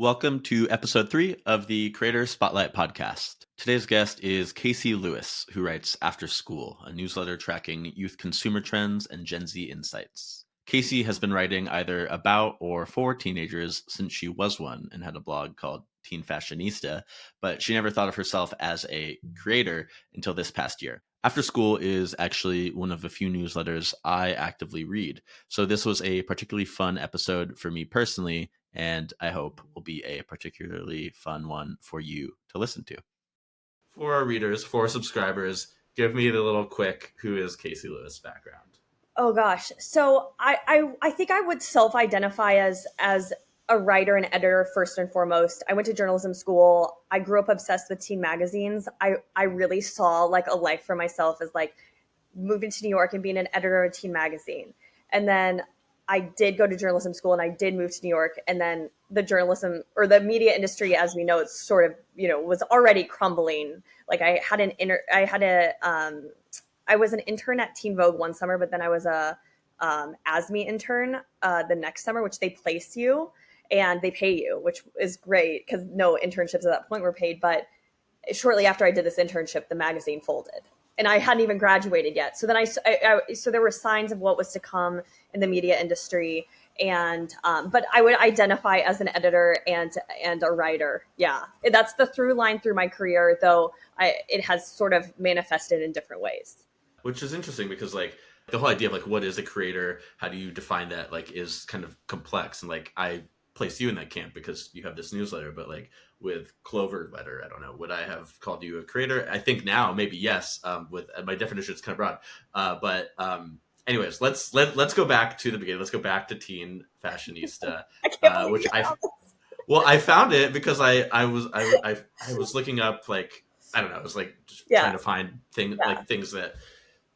Welcome to episode 3 of the Creator Spotlight podcast. Today's guest is Casey Lewis, who writes After School, a newsletter tracking youth consumer trends and Gen Z insights. Casey has been writing either about or for teenagers since she was one and had a blog called Teen Fashionista, but she never thought of herself as a creator until this past year. After School is actually one of the few newsletters I actively read, so this was a particularly fun episode for me personally, and I hope will be a particularly fun one for you to listen to. For our readers, for subscribers, give me the little quick who is Casey Lewis background. Oh gosh. So I think I would self-identify as a writer and editor first and foremost. I went to journalism school. I grew up obsessed with teen magazines. I really saw like a life for myself as like moving to New York and being an editor of a teen magazine. And then I did go to journalism school and I did move to New York. And then the journalism or the media industry, as we know, it's sort of, was already crumbling. Like I was an intern at Teen Vogue one summer, but then I was a ASME intern the next summer, which they place you and they pay you, which is great because no internships at that point were paid. But shortly after I did this internship, the magazine folded. And I hadn't even graduated yet. So then so there were signs of what was to come in the media industry. And, but I would identify as an editor and a writer. Yeah. That's the through line through my career, though it has sort of manifested in different ways. Which is interesting because like the whole idea of like, what is a creator? How do you define that? Like is kind of complex. And like, I place you in that camp because you have this newsletter, but like with Clover Letter, I don't know, would I have called you a creator? I think now maybe yes. With my definition, it's kind of broad. But anyways, let's go back to the beginning. Let's go back to Teen Fashionista, which I found it because I was looking up like I don't know, I was like just trying to find things that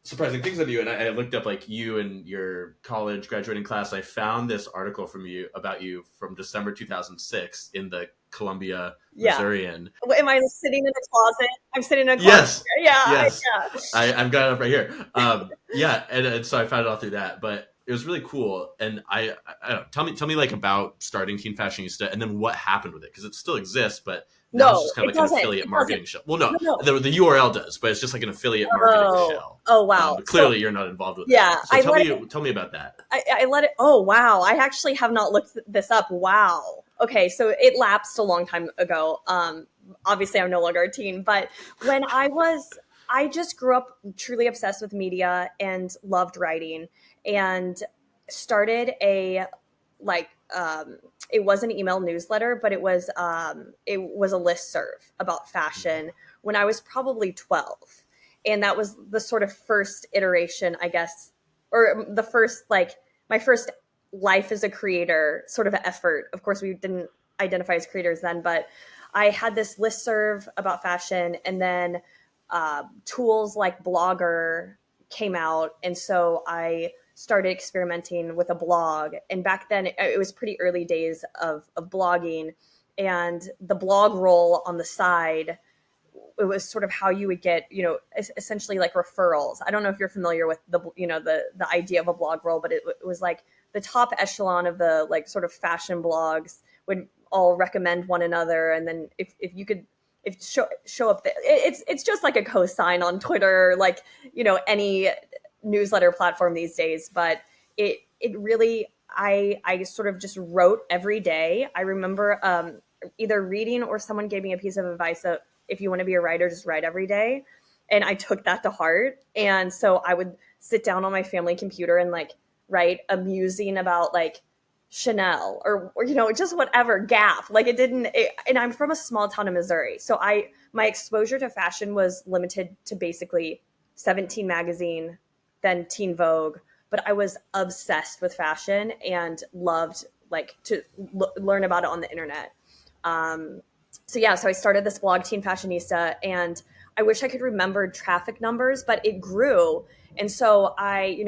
surprising things of you, and I looked up like you and your college graduating class. I found this article about you from December 2006 in the Columbia Missourian. Am I sitting in a closet? I'm sitting in a Yes. closet. Yes. I've got it up right here. And so I found it all through that, but it was really cool. And I don't know, tell me like about starting Teen Fashionista and then what happened with it, because it still exists, but now it's just kind of like an affiliate marketing shoell. Well, no. The URL does, but it's just like an affiliate marketing shell. Oh, wow. But clearly you're not involved with it. So tell me about that. I let it. Oh, wow. I actually have not looked this up. Wow. Okay. So it lapsed a long time ago. Obviously I'm no longer a teen, but when I just grew up truly obsessed with media and loved writing and started it was an email newsletter, but it was a listserv about fashion when I was probably 12. And that was the sort of first iteration, I guess, or the first, like my first life as a creator sort of effort. Of course, we didn't identify as creators then, but I had this listserv about fashion, and then tools like Blogger came out. And so I started experimenting with a blog. And back then it was pretty early days of blogging, and the blog roll on the side, it was sort of how you would get, essentially like referrals. I don't know if you're familiar with the idea of a blog roll, but it was like the top echelon of the like sort of fashion blogs would all recommend one another. And then if you could show up there, it's just like a cosign on Twitter, like, any newsletter platform these days. But it really, I sort of just wrote every day. I remember either reading or someone gave me a piece of advice that if you want to be a writer, just write every day. And I took that to heart. And so I would sit down on my family computer and like write a musing about like Chanel or just whatever, Gap. Like and I'm from a small town in Missouri. So my exposure to fashion was limited to basically 17 magazine, then Teen Vogue, but I was obsessed with fashion and loved like to learn about it on the internet. So I started this blog, Teen Fashionista, and I wish I could remember traffic numbers, but it grew. And so I,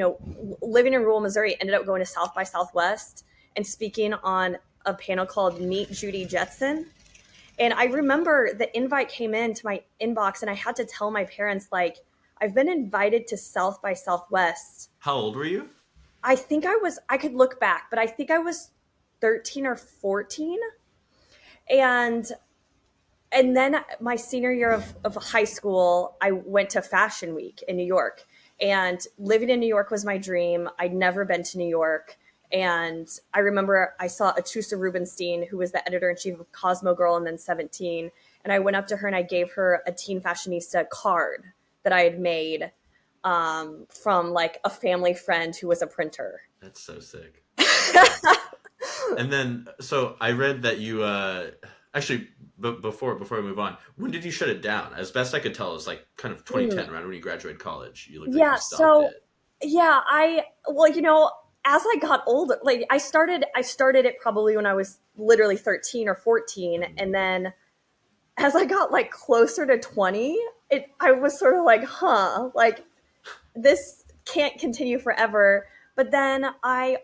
living in rural Missouri, ended up going to South by Southwest and speaking on a panel called Meet Judy Jetson. And I remember the invite came into my inbox and I had to tell my parents, like, I've been invited to South by Southwest. How old were you? I think I could look back, but I think I was 13 or 14. And then my senior year of high school, I went to Fashion Week in New York. And living in New York was my dream. I'd never been to New York. And I remember I saw Atusa Rubinstein, who was the editor-in-chief of Cosmo Girl and then 17. And I went up to her and I gave her a teen fashionista card that I had made from like a family friend who was a printer. That's so sick. And then, so I read that you actually before we move on, when did you shut it down? As best I could tell, it was like kind of 2010, around when you graduated college. You looked like you stopped it. Yeah, as I got older, like I started it probably when I was literally 13 or 14, and then as I got like closer to 20, I was sort of like, like this can't continue forever. But then I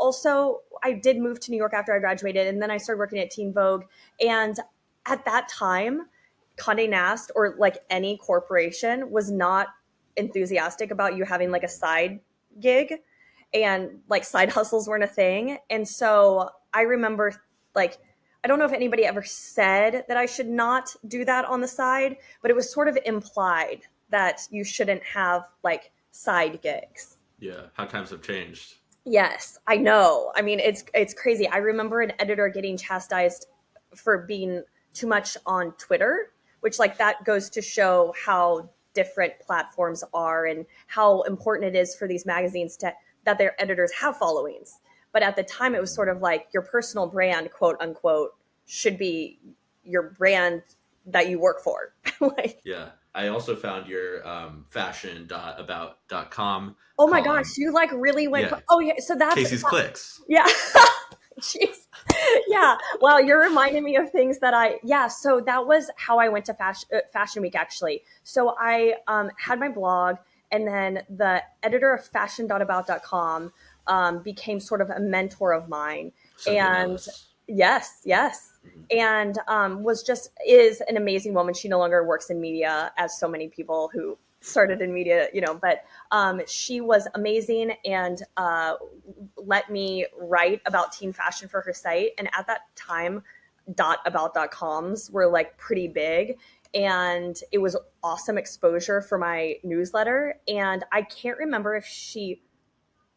did move to New York after I graduated, and then I started working at Teen Vogue. And at that time, Condé Nast or like any corporation was not enthusiastic about you having like a side gig, and like side hustles weren't a thing. And so I remember, like, I don't know if anybody ever said that I should not do that on the side, but it was sort of implied that you shouldn't have like side gigs. Yeah, how times have changed. Yes, I know. I mean, it's crazy. I remember an editor getting chastised for being too much on Twitter, which like that goes to show how different platforms are and how important it is for these magazines that their editors have followings. But at the time, it was sort of like your personal brand, quote unquote, should be your brand that you work for. Like, yeah. I also found your fashion.about.com. Oh my gosh, you like really went. Yeah. Oh yeah, so that's Casey's Clicks. Yeah. Jeez. Yeah. Wow, you're reminding me of things that so that was how I went to Fashion Week actually. So I had my blog, and then the editor of fashion.about.com became sort of a mentor of mine. And yes. And is an amazing woman. She no longer works in media, as so many people who started in media, but she was amazing and let me write about teen fashion for her site. And at that time, .about.coms were like pretty big, and it was awesome exposure for my newsletter. And I can't remember if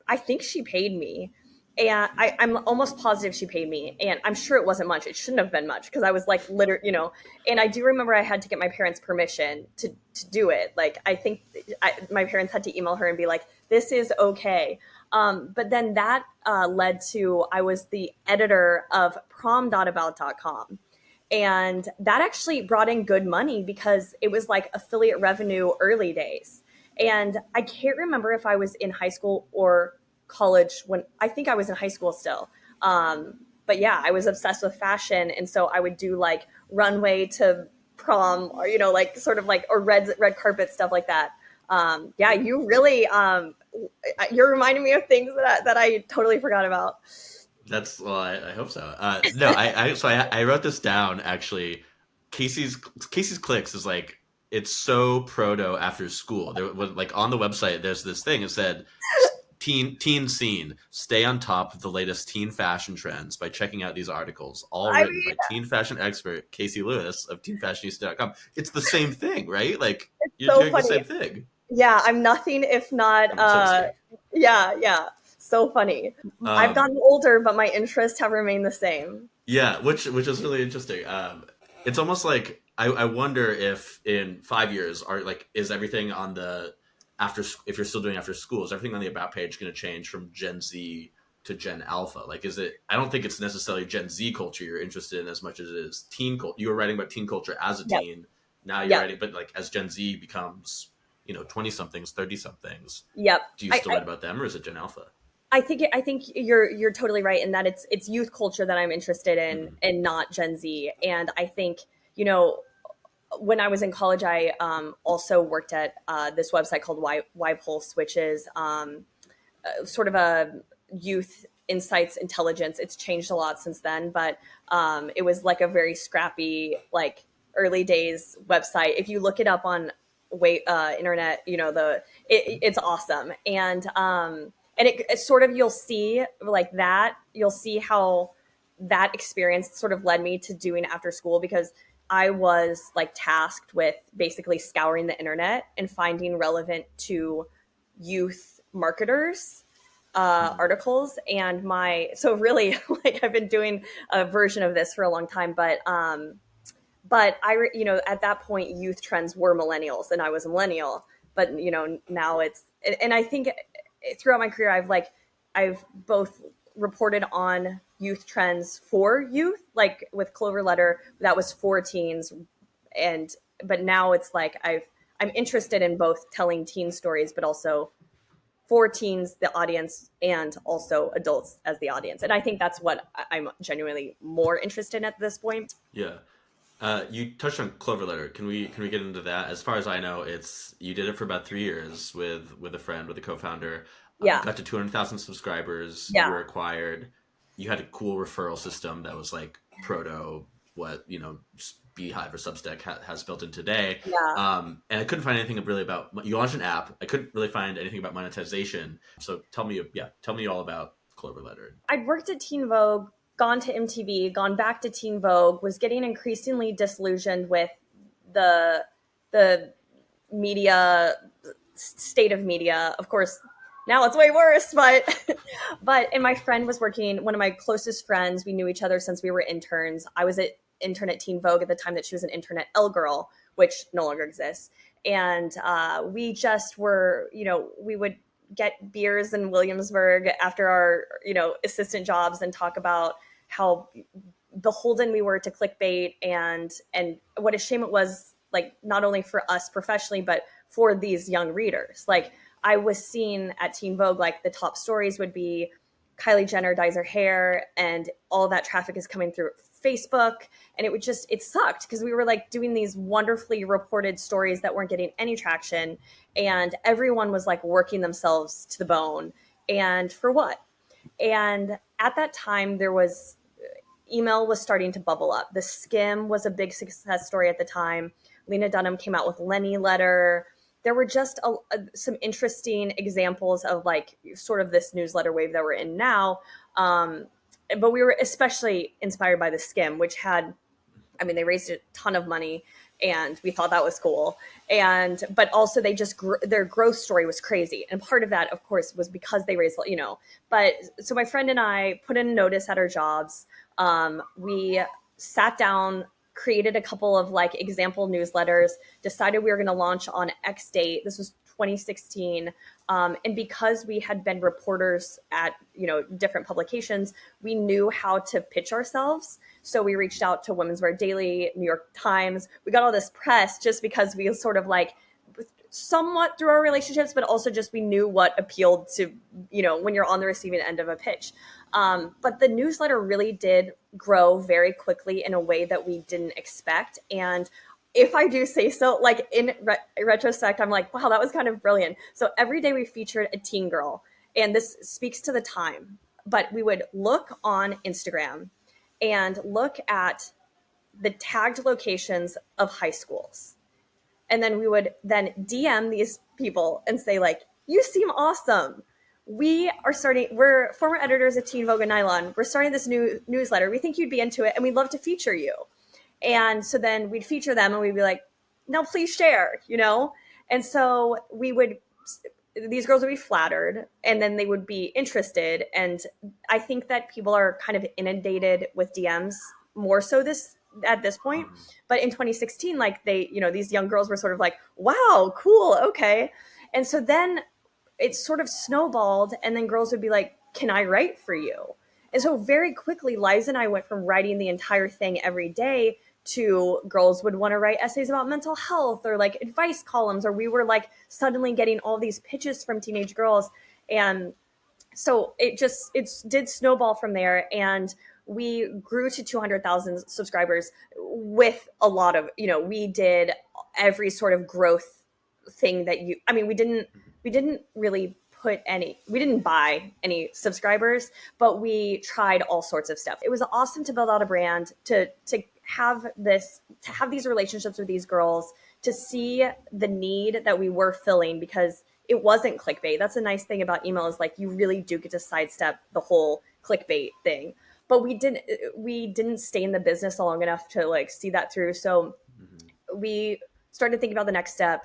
I think she paid me. And I'm almost positive she paid me. And I'm sure it wasn't much. It shouldn't have been much because I was like literally, and I do remember I had to get my parents' permission to do it. Like, I think my parents had to email her and be like, this is okay. But then that led to, I was the editor of prom.about.com. And that actually brought in good money because it was like affiliate revenue early days. And I can't remember if I was in high school or college when I think I was in high school still. But yeah, I was obsessed with fashion. And so I would do like runway to prom or, like sort of like, or red carpet stuff like that. Yeah, you really, you're reminding me of things that I totally forgot about. I hope so. No, I wrote this down actually. Casey's Clicks is like, it's so proto after school. There was like on the website, there's this thing. It said, teen scene, stay on top of the latest teen fashion trends by checking out these articles, all written by teen fashion expert Casey Lewis of teenfashionista.com. It's the same thing, right? Like, you're doing the same thing. Yeah, I'm nothing if not yeah. So funny. I've gotten older, but my interests have remained the same. Yeah, which is really interesting. It's almost like I wonder if in 5 years is everything on the if you're still doing after school, is everything on the about page going to change from Gen Z to Gen Alpha? Like, is it? I don't think it's necessarily Gen Z culture you're interested in as much as it is teen culture. You were writing about teen culture as a teen. Now you're writing, but like as Gen Z becomes 20 somethings, 30 somethings. Yep. Do you still write about them, or is it Gen Alpha? I think you're totally right in that it's youth culture that I'm interested in, and not Gen Z. And I think when I was in college, I also worked at this website called Y Pulse, which is sort of a youth insights intelligence. It's changed a lot since then, but it was like a very scrappy, like early days website. If you look it up on internet, it's awesome. And it sort of, you'll see like that, you'll see how that experience sort of led me to doing after school, because I was like tasked with basically scouring the internet and finding relevant to youth marketers articles. And so really, like, I've been doing a version of this for a long time, but at that point, youth trends were millennials, and I was a millennial. But now and I think throughout my career, I've both reported on youth trends for youth, like with Clover Letter, that was for teens, but now it's like I'm interested in both telling teen stories, but also for teens, the audience, and also adults as the audience. And I think that's what I'm genuinely more interested in at this point. Yeah. You touched on Clover Letter. Can we get into that? As far as I know, you did it for about 3 years with a friend, with a co-founder. Yeah. Got to 200,000 subscribers. Yeah. You were acquired. You had a cool referral system that was like proto what Beehive or Substack has built in today. Yeah. And I couldn't find anything really about. You launched an app. I couldn't really find anything about monetization. So tell me all about Clover Letter. I'd worked at Teen Vogue, gone to MTV, gone back to Teen Vogue, was getting increasingly disillusioned with the media, state of media. Of course, now it's way worse, and my friend was working, one of my closest friends, we knew each other since we were interns. I was an intern at Teen Vogue at the time that she was an intern at Elle Girl, which no longer exists. And we just were, we would get beers in Williamsburg after our, assistant jobs and talk about how beholden we were to clickbait and what a shame it was, like, not only for us professionally, but for these young readers. Like, I was seeing at Teen Vogue, like, the top stories would be Kylie Jenner dyes her hair, and all that traffic is coming through Facebook. And it sucked, because we were like doing these wonderfully reported stories that weren't getting any traction, and everyone was like working themselves to the bone. And for what? And at that time, email was starting to bubble up. The Skim was a big success story at the time. Lena Dunham came out with Lenny Letter. There were just some interesting examples of like sort of this newsletter wave that we're in now. But we were especially inspired by the Skim, which they raised a ton of money, and we thought that was cool. But also they just their growth story was crazy. And part of that, of course, was because they raised, but so my friend and I put in a notice at our jobs. We sat down, created a couple of like example newsletters, decided we were going to launch on X date. This was 2016. And because we had been reporters at, different publications, we knew how to pitch ourselves. So we reached out to Women's Wear Daily, New York Times. We got all this press just because we sort of like somewhat through our relationships, but also just we knew what appealed to, when you're on the receiving end of a pitch. But the newsletter really did grow very quickly in a way that we didn't expect. And if I do say so, like in retrospect, I'm like, wow, that was kind of brilliant. So every day we featured a teen girl, and this speaks to the time, but we would look on Instagram and look at the tagged locations of high schools. And then we would then DM these people and say, like, you seem awesome. We're former editors of Teen Vogue and Nylon. We're starting this new newsletter. We think you'd be into it, and we'd love to feature you. And so then we'd feature them, and we'd be like, no, please share, And so these girls would be flattered, and then they would be interested. And I think that people are kind of inundated with DMs more so at this point. But in 2016, like these young girls were sort of like, wow, cool. Okay. And so then it sort of snowballed, and then girls would be like, can I write for you? And so very quickly, Liza and I went from writing the entire thing every day to girls would want to write essays about mental health or like advice columns, or we were like suddenly getting all these pitches from teenage girls. And so it did snowball from there. And we grew to 200,000 subscribers with a lot of, we did every sort of growth thing that we didn't really we didn't buy any subscribers, but we tried all sorts of stuff. It was awesome to build out a brand, to have these relationships with these girls, to see the need that we were filling, because it wasn't clickbait. That's a nice thing about email, is like you really do get to sidestep the whole clickbait thing. but we didn't stay in the business long enough to like see that through. So Hmm. we started thinking about the next step.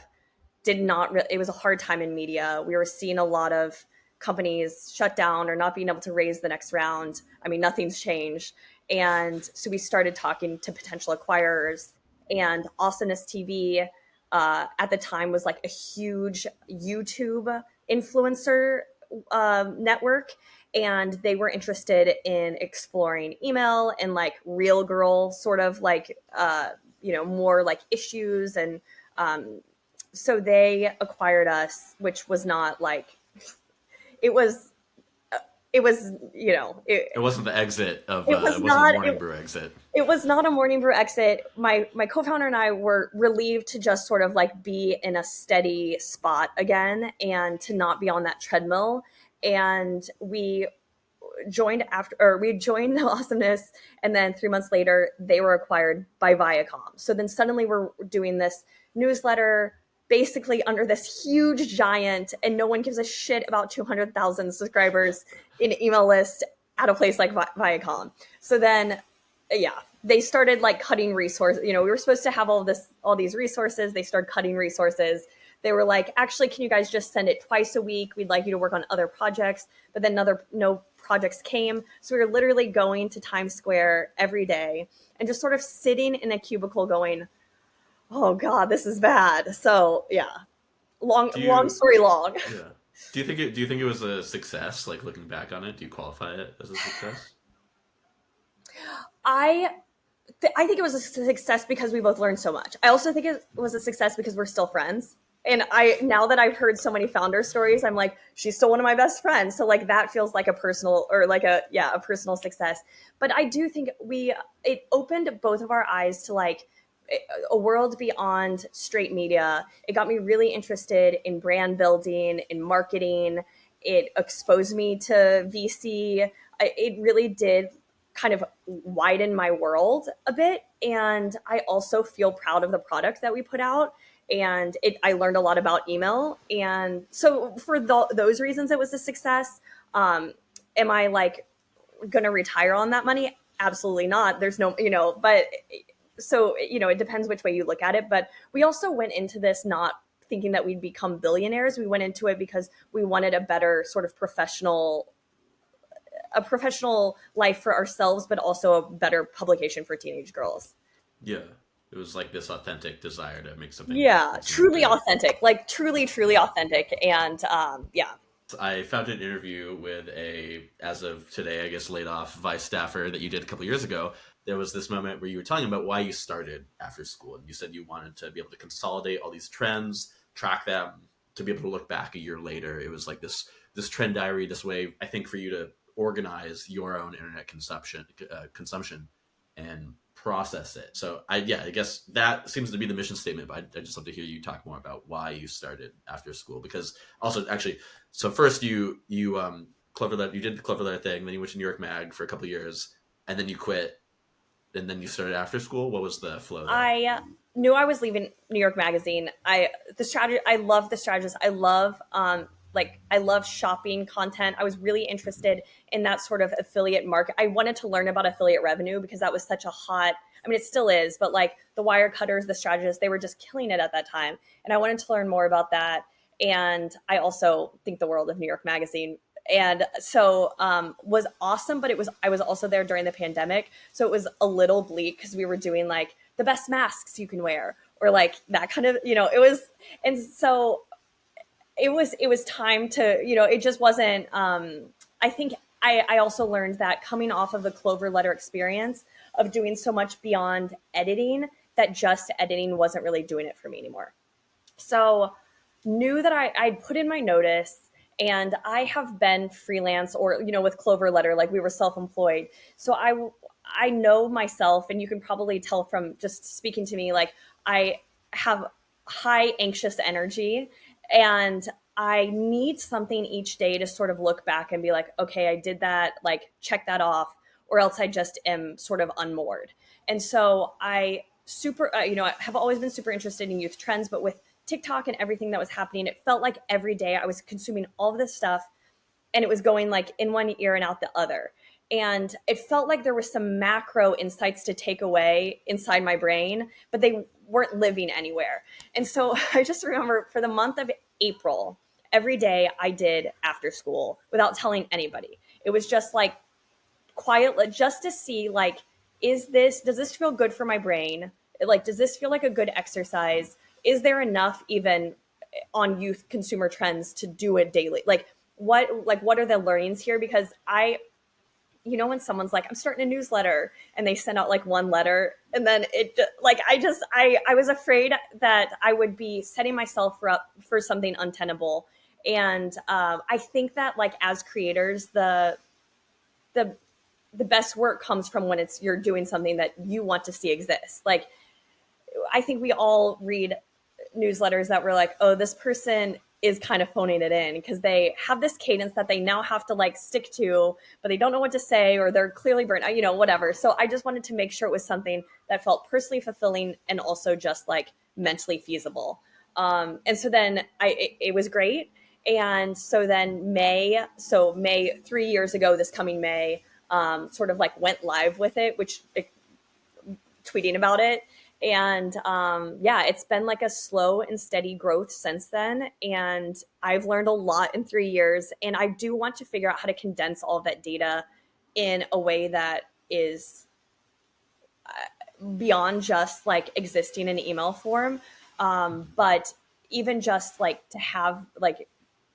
It was a hard time in media. We were seeing a lot of companies shut down or not being able to raise the next round. I mean, nothing's changed. And so we started talking to potential acquirers, and Awesomeness TV at the time was like a huge YouTube influencer network, and they were interested in exploring email and like real girl sort of like more like issues. And um, so they acquired us, which was not like it was it was It wasn't the exit of it was it wasn't a not morning brew exit. it was not a morning brew exit. My co-founder and I were relieved to just sort of like be in a steady spot again and to not be on that treadmill. And we joined Awesomeness, and then 3 months later they were acquired by Viacom. So then suddenly we're doing this newsletter basically under this huge giant, and no one gives a shit about 200,000 subscribers in email list at a place like Viacom. So then yeah, they started like cutting resources. We were supposed to have all these resources. They started cutting resources. They were like, actually, can you guys just send it twice a week? We'd like you to work on other projects. But then no projects came. So we were literally going to Times Square every day and just sort of sitting in a cubicle going, oh God, this is bad. So yeah, long, Do long you story long. Yeah. Do you think it was a success? Like looking back on it, do you qualify it as a success? I I think it was a success because we both learned so much. I also think it was a success because we're still friends. And now that I've heard so many founder stories, I'm like, she's still one of my best friends. So like that feels like a personal or like a personal success. But I do think it opened both of our eyes to like a world beyond straight media. It got me really interested in brand building, in marketing. It exposed me to VC. It really did kind of widen my world a bit. And I also feel proud of the product that we put out. And I learned a lot about email. And so for those reasons, it was a success. Am I like going to retire on that money? Absolutely not. There's no, but so, it depends which way you look at it. But we also went into this not thinking that we'd become billionaires. We went into it because we wanted a better sort of professional life for ourselves, but also a better publication for teenage girls. Yeah. It was like this authentic desire to Yeah, make something truly good. authentic, like truly, truly authentic. And yeah. I found an interview with as of today, I guess, laid off Vice staffer that you did a couple years ago. There was this moment where you were talking about why you started after school. And you said you wanted to be able to consolidate all these trends, track them, to be able to look back a year later. It was like this trend diary, this way, I think, for you to organize your own internet consumption and process it. So I guess that seems to be the mission statement. But I just love to hear you talk more about why you started after school, because also actually, so first you clever letter, you did the clever letter thing, then you went to New York Mag for a couple of years, and then you quit, and then you started after school. What was the flow there? I knew I was leaving New York Magazine. I love the strategist. I love shopping content. I was really interested in that sort of affiliate market. I wanted to learn about affiliate revenue because that was such a hot, I mean, it still is, but like the wire cutters, the strategists, they were just killing it at that time. And I wanted to learn more about that. And I also think the world of New York Magazine. And so was awesome, but I was also there during the pandemic. So it was a little bleak because we were doing like the best masks you can wear or like that kind of, it was, and so it was time to, it just wasn't, I think I also learned that coming off of the Clover letter experience of doing so much beyond editing, that just editing wasn't really doing it for me anymore. So knew that I'd put in my notice, and I have been freelance or, with Clover letter, like we were self-employed. So I know myself, and you can probably tell from just speaking to me, like I have high anxious energy, and I need something each day to sort of look back and be like, okay, I did that, like check that off, or else I just am sort of unmoored. And so I have always been super interested in youth trends, but with TikTok and everything that was happening, it felt like every day I was consuming all of this stuff, and it was going like in one ear and out the other. And it felt like there were some macro insights to take away inside my brain, but they weren't living anywhere. And so I just remember for the month of April, every day I did after school without telling anybody. It was just like quiet, just to see like, does this feel good for my brain? Like, does this feel like a good exercise? Is there enough even on youth consumer trends to do it daily? What are the learnings here? Because when someone's like, I'm starting a newsletter, and they send out like one letter, and then I was afraid that I would be setting myself up for something untenable. And I think that like as creators, the best work comes from when you're doing something that you want to see exist. Like, I think we all read newsletters that were like, oh, this person is kind of phoning it in because they have this cadence that they now have to like stick to, but they don't know what to say, or they're clearly burnt out, whatever. So I just wanted to make sure it was something that felt personally fulfilling and also just like mentally feasible. And so then it was great. And so then May 3 years ago, this coming May, sort of like went live with it, tweeting about it. And it's been like a slow and steady growth since then. And I've learned a lot in 3 years. And I do want to figure out how to condense all of that data in a way that is beyond just like existing in email form. But even just like to have like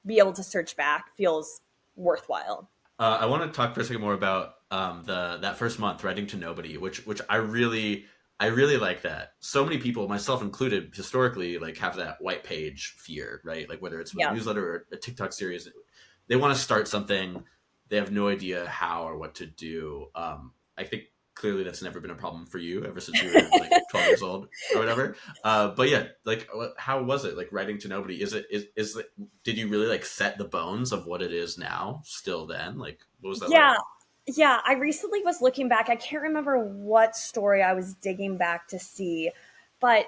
be able to search back feels worthwhile. I want to talk for a second more about that first month, writing to nobody, which I really like that. So many people, myself included, historically like have that white page fear, right? Like whether it's a newsletter or a TikTok series, they want to start something, they have no idea how or what to do. I think clearly that's never been a problem for you ever since you were like 12 years old or whatever. But yeah, like how was it like writing to nobody? Did you really like set the bones of what it is now still then? Like what was that like? Yeah, I recently was looking back. I can't remember what story I was digging back to see, but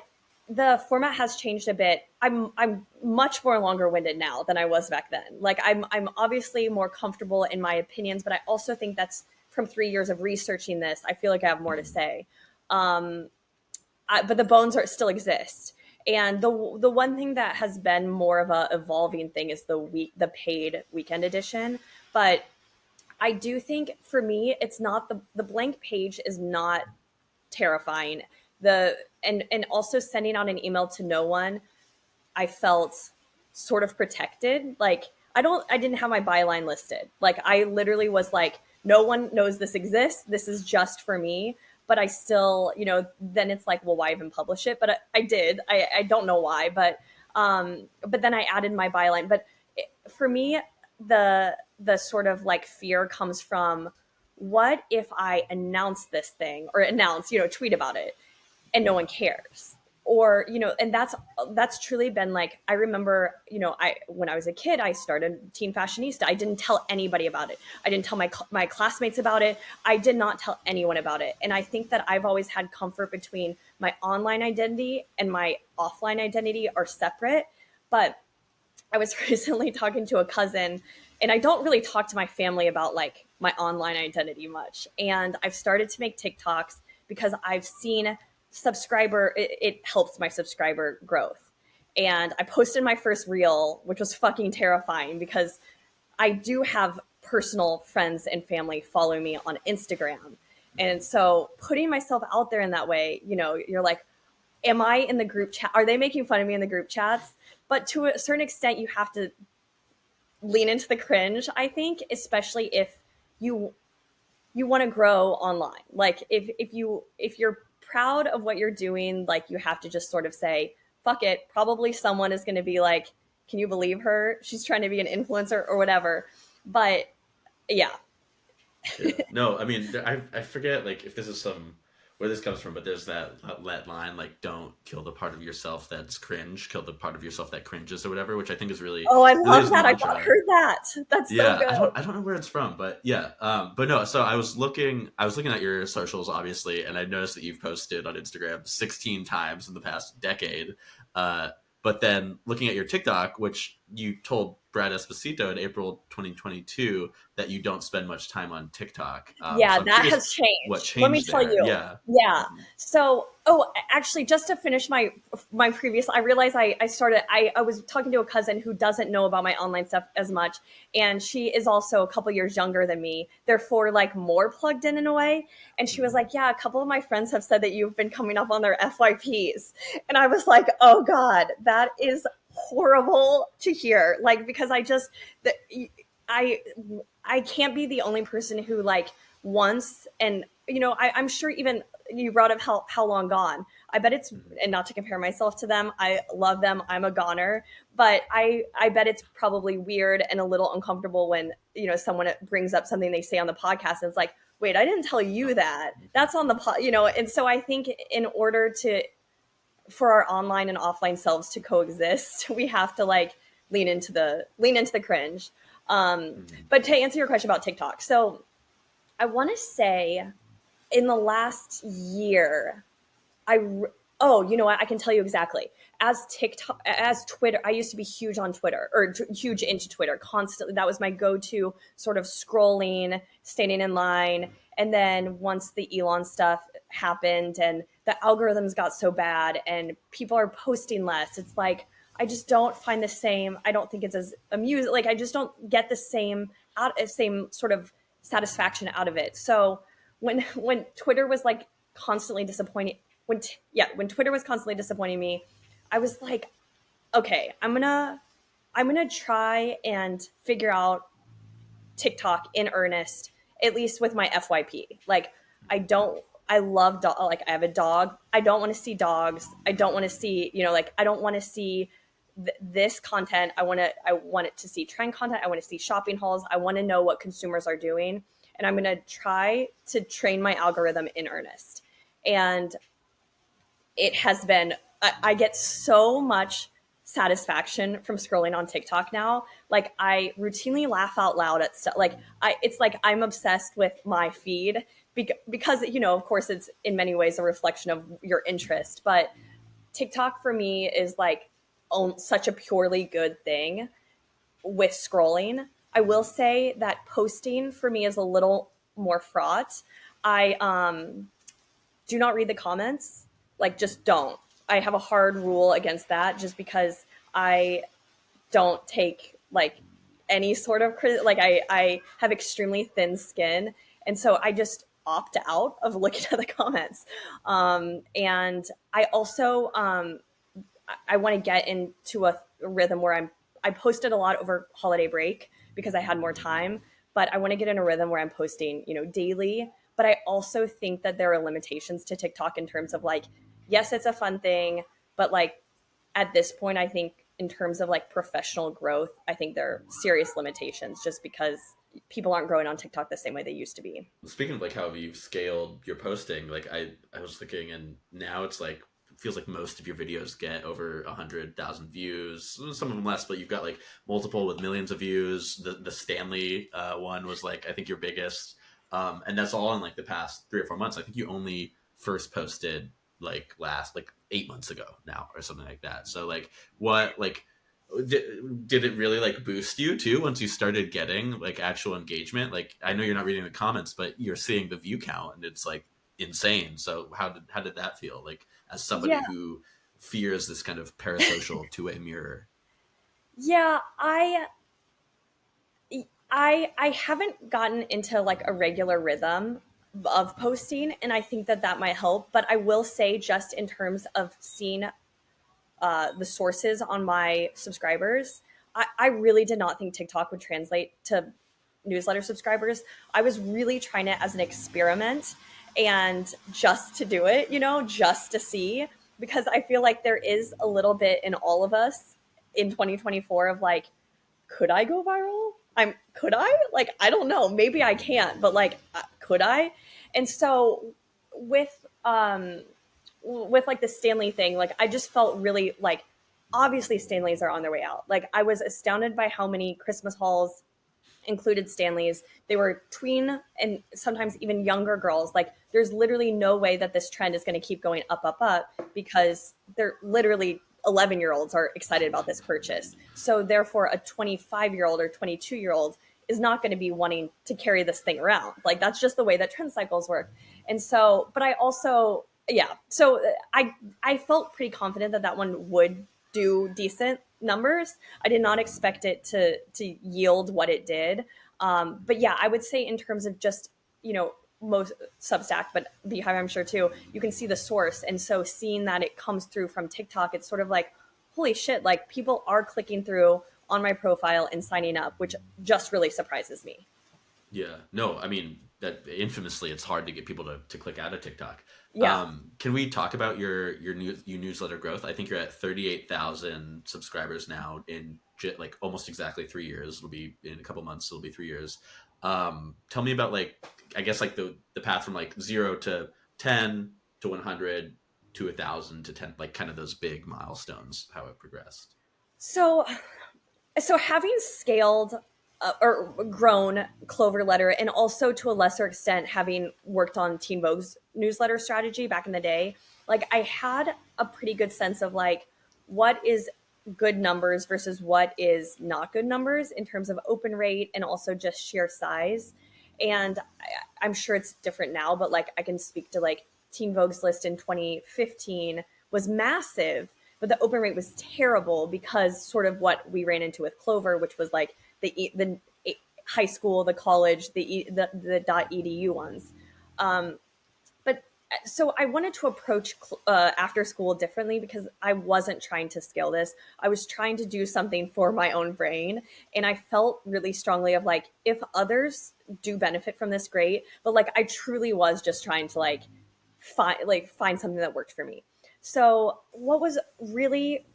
the format has changed a bit. I'm much more longer-winded now than I was back then. Like I'm obviously more comfortable in my opinions, but I also think that's from 3 years of researching this. I feel like I have more to say. But the bones still exist. And the one thing that has been more of a evolving thing is the paid weekend edition. But I do think for me, it's not the blank page is not terrifying. And also sending out an email to no one, I felt sort of protected. Like I didn't have my byline listed. Like I literally was like, no one knows this exists. This is just for me. But I still, then it's like, well, why even publish it? But I did. I don't know why, but then I added my byline. But for me, the sort of like fear comes from, what if I announce this thing or tweet about it and no one cares? Or, and that's truly been like, I remember, when I was a kid, I started Teen Fashionista. I didn't tell anybody about it. I didn't tell my classmates about it. I did not tell anyone about it. And I think that I've always had comfort between my online identity and my offline identity are separate. But I was recently talking to a cousin, and I don't really talk to my family about like my online identity much. And I've started to make TikToks because I've seen it helps my subscriber growth. And I posted my first reel, which was fucking terrifying because I do have personal friends and family follow me on Instagram. And so putting myself out there in that way, you're like, am I in the group chat? Are they making fun of me in the group chats? But to a certain extent, you have to lean into the cringe, I think, especially if you want to grow online. Like if you're proud of what you're doing, like you have to just sort of say, fuck it. Probably someone is going to be like, can you believe her? She's trying to be an influencer or whatever. But yeah. No, I mean, I forget like if this is where this comes from, but there's that line like, don't kill the part of yourself that's cringe, kill the part of yourself that cringes or whatever, which I think is really, oh, I really love that. I've not heard that. That's so good. I don't know where it's from, but yeah. But no, so I was looking at your socials obviously, and I noticed that you've posted on Instagram 16 times in the past decade. But then looking at your TikTok, which you told Brad Esposito in April 2022 that you don't spend much time on TikTok. Yeah, So I'm that curious has what changed. Let me changed tell there. you. Yeah. Yeah. Mhm. So, actually, just to finish my previous, I realized I was talking to a cousin who doesn't know about my online stuff as much, and she is also a couple years younger than me, therefore like more plugged in a way. And she was Mhm. like, "Yeah, a couple of my friends have said that you've been coming up on their FYPs," and I was like, "Oh God, that is horrible to hear." Like because the, I I can't be the only person who like once and I'm sure even you brought up how long gone. I bet it's Mhm. and not to compare myself to them. I love them. I'm a goner, but I bet it's probably weird and a little uncomfortable when someone brings up something they say on the podcast and it's like, wait, I didn't tell you that. That's on the and so I think in order to for our online and offline selves to coexist, we have to like lean into the cringe. Mhm. But to answer your question about TikTok, so I want to say in the last year, I oh, you know what? I can tell you exactly. As TikTok, as Twitter, I used to be huge on Twitter or huge into Twitter constantly. That was my go-to sort of scrolling, standing in line. And then once the Elon stuff happened and the algorithms got so bad and people are posting less, it's like I just don't find the same. I don't think it's as amusing. Like I just don't get the same sort of satisfaction out of it. So when Twitter was like constantly disappointing when Twitter was constantly disappointing me, I was like, okay, I'm gonna try and figure out TikTok in earnest, at least with my FYP. Like, I don't. I love like I have a dog. I don't want to see dogs. I don't want to see like I don't want to see this content. I want it to see trend content. I want to see shopping hauls. I want to know what consumers are doing, and I'm gonna try to train my algorithm in earnest. And it has been I get so much satisfaction from scrolling on TikTok now. Like I routinely laugh out loud at stuff. Like I it's like I'm obsessed with my feed because of course it's in many ways a reflection of your interest, but TikTok for me is like such a purely good thing with scrolling. I will say that posting for me is a little more fraught. I do not read the comments. Like, just don't. I have a hard rule against that just because I don't take like any sort of like I have extremely thin skin, and so I just opt out of looking at the comments. And I also I want to get into a rhythm where I posted a lot over holiday break because I had more time, but I want to get in a rhythm where I'm posting, daily. But I also think that there are limitations to TikTok in terms of like, yes, it's a fun thing, but like at this point, I think in terms of like professional growth, I think there are serious limitations just because people aren't growing on TikTok the same way they used to be. Speaking of like how you've scaled your posting, like I was looking, and now it's like it feels like most of your videos get over 100,000 views. Some of them less, but you've got like multiple with millions of views. The Stanley one was like I think your biggest, and that's all in like the past 3 or 4 months. I think you only first posted like last like 8 months ago now or something like that. So like what like did it really like boost you too once you started getting like actual engagement? Like I know you're not reading the comments, but you're seeing the view count and it's like insane. So how did that feel like as Yeah. somebody who fears this kind of parasocial two-way mirror? Yeah, I haven't gotten into like a regular rhythm of posting, and I think that that might help. But I will say, just in terms of seeing the sources on my subscribers, I really did not think TikTok would translate to newsletter subscribers. I was really trying it as an experiment and just to do it, just to see, because I feel like there is a little bit in all of us in 2024 of like, could I go viral? Could I? Like, I don't know. Maybe I can't, but like, could I? And so with with like the Stanley thing, like I just felt really like obviously Stanleys are on their way out. Like I was astounded by how many Christmas hauls included Stanleys. They were tween and sometimes even younger girls. Like there's literally no way that this trend is going to keep going up, up, up because they're literally 11-year-olds are excited about this purchase. So therefore a 25-year-old or 22-year-old is not going to be wanting to carry this thing around. Like that's just the way that trend cycles work. And so, but I also, yeah, so I felt pretty confident that that one would do decent numbers. I did not expect it to yield what it did. But yeah, I would say in terms of just, most Substack, but Beehive, I'm sure too, you can see the source. And so seeing that it comes through from TikTok, it's sort of like, holy shit, like people are clicking through on my profile and signing up, which just really surprises me. Yeah. No, I mean that infamously, it's hard to get people to click out of TikTok. Yeah. Can we talk about your newsletter growth? I think you're at 38,000 subscribers now in like almost exactly 3 years. It'll be in a couple months. It'll be 3 years. Tell me about like, I guess like the path from like 0 to 10 to 100 to 1,000 to 10, like kind of those big milestones, how it progressed. So having scaled or grown Clover Letter, and also to a lesser extent having worked on Teen Vogue's newsletter strategy back in the day, like I had a pretty good sense of like what is good numbers versus what is not good numbers in terms of open rate and also just sheer size. And I'm sure it's different now, but like I can speak to like Teen Vogue's list in 2015 was massive, but the open rate was terrible because sort of what we ran into with Clover, which was like the high school, the college, the .edu ones. But so I wanted to approach after school differently because I wasn't trying to scale this. I was trying to do something for my own brain. And I felt really strongly of like, if others do benefit from this, great. But like, I truly was just trying to like find something that worked for me. So what was really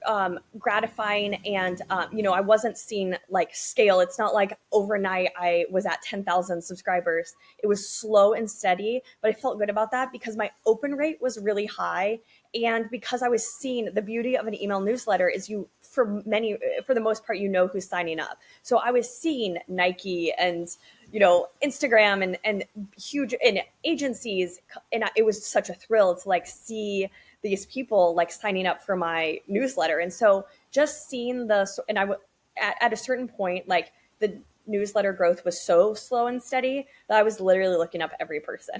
gratifying, and I wasn't seeing like scale. It's not like overnight I was at 10,000 subscribers. It was slow and steady, but I felt good about that because my open rate was really high, and because I was seeing the beauty of an email newsletter is for the most part, who's signing up. So I was seeing Nike and Instagram and huge and agencies, and it was such a thrill to like see these people like signing up for my newsletter. And so just seeing and at a certain point, like the newsletter growth was so slow and steady that I was literally looking up every person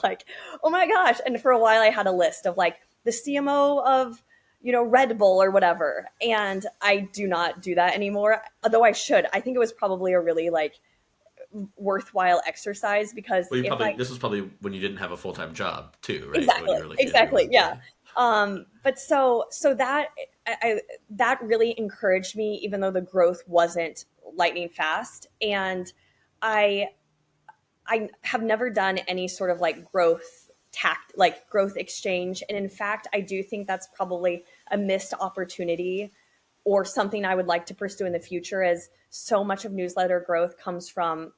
like, oh my gosh. And for a while I had a list of like the CMO of, Red Bull or whatever. And I do not do that anymore, although I should. I think it was probably a really like worthwhile exercise because this was probably when you didn't have a full-time job too, right? Exactly. Yeah. But so that really encouraged me, even though the growth wasn't lightning fast. And I have never done any sort of like growth exchange. And in fact, I do think that's probably a missed opportunity or something I would like to pursue in the future, as so much of newsletter growth comes from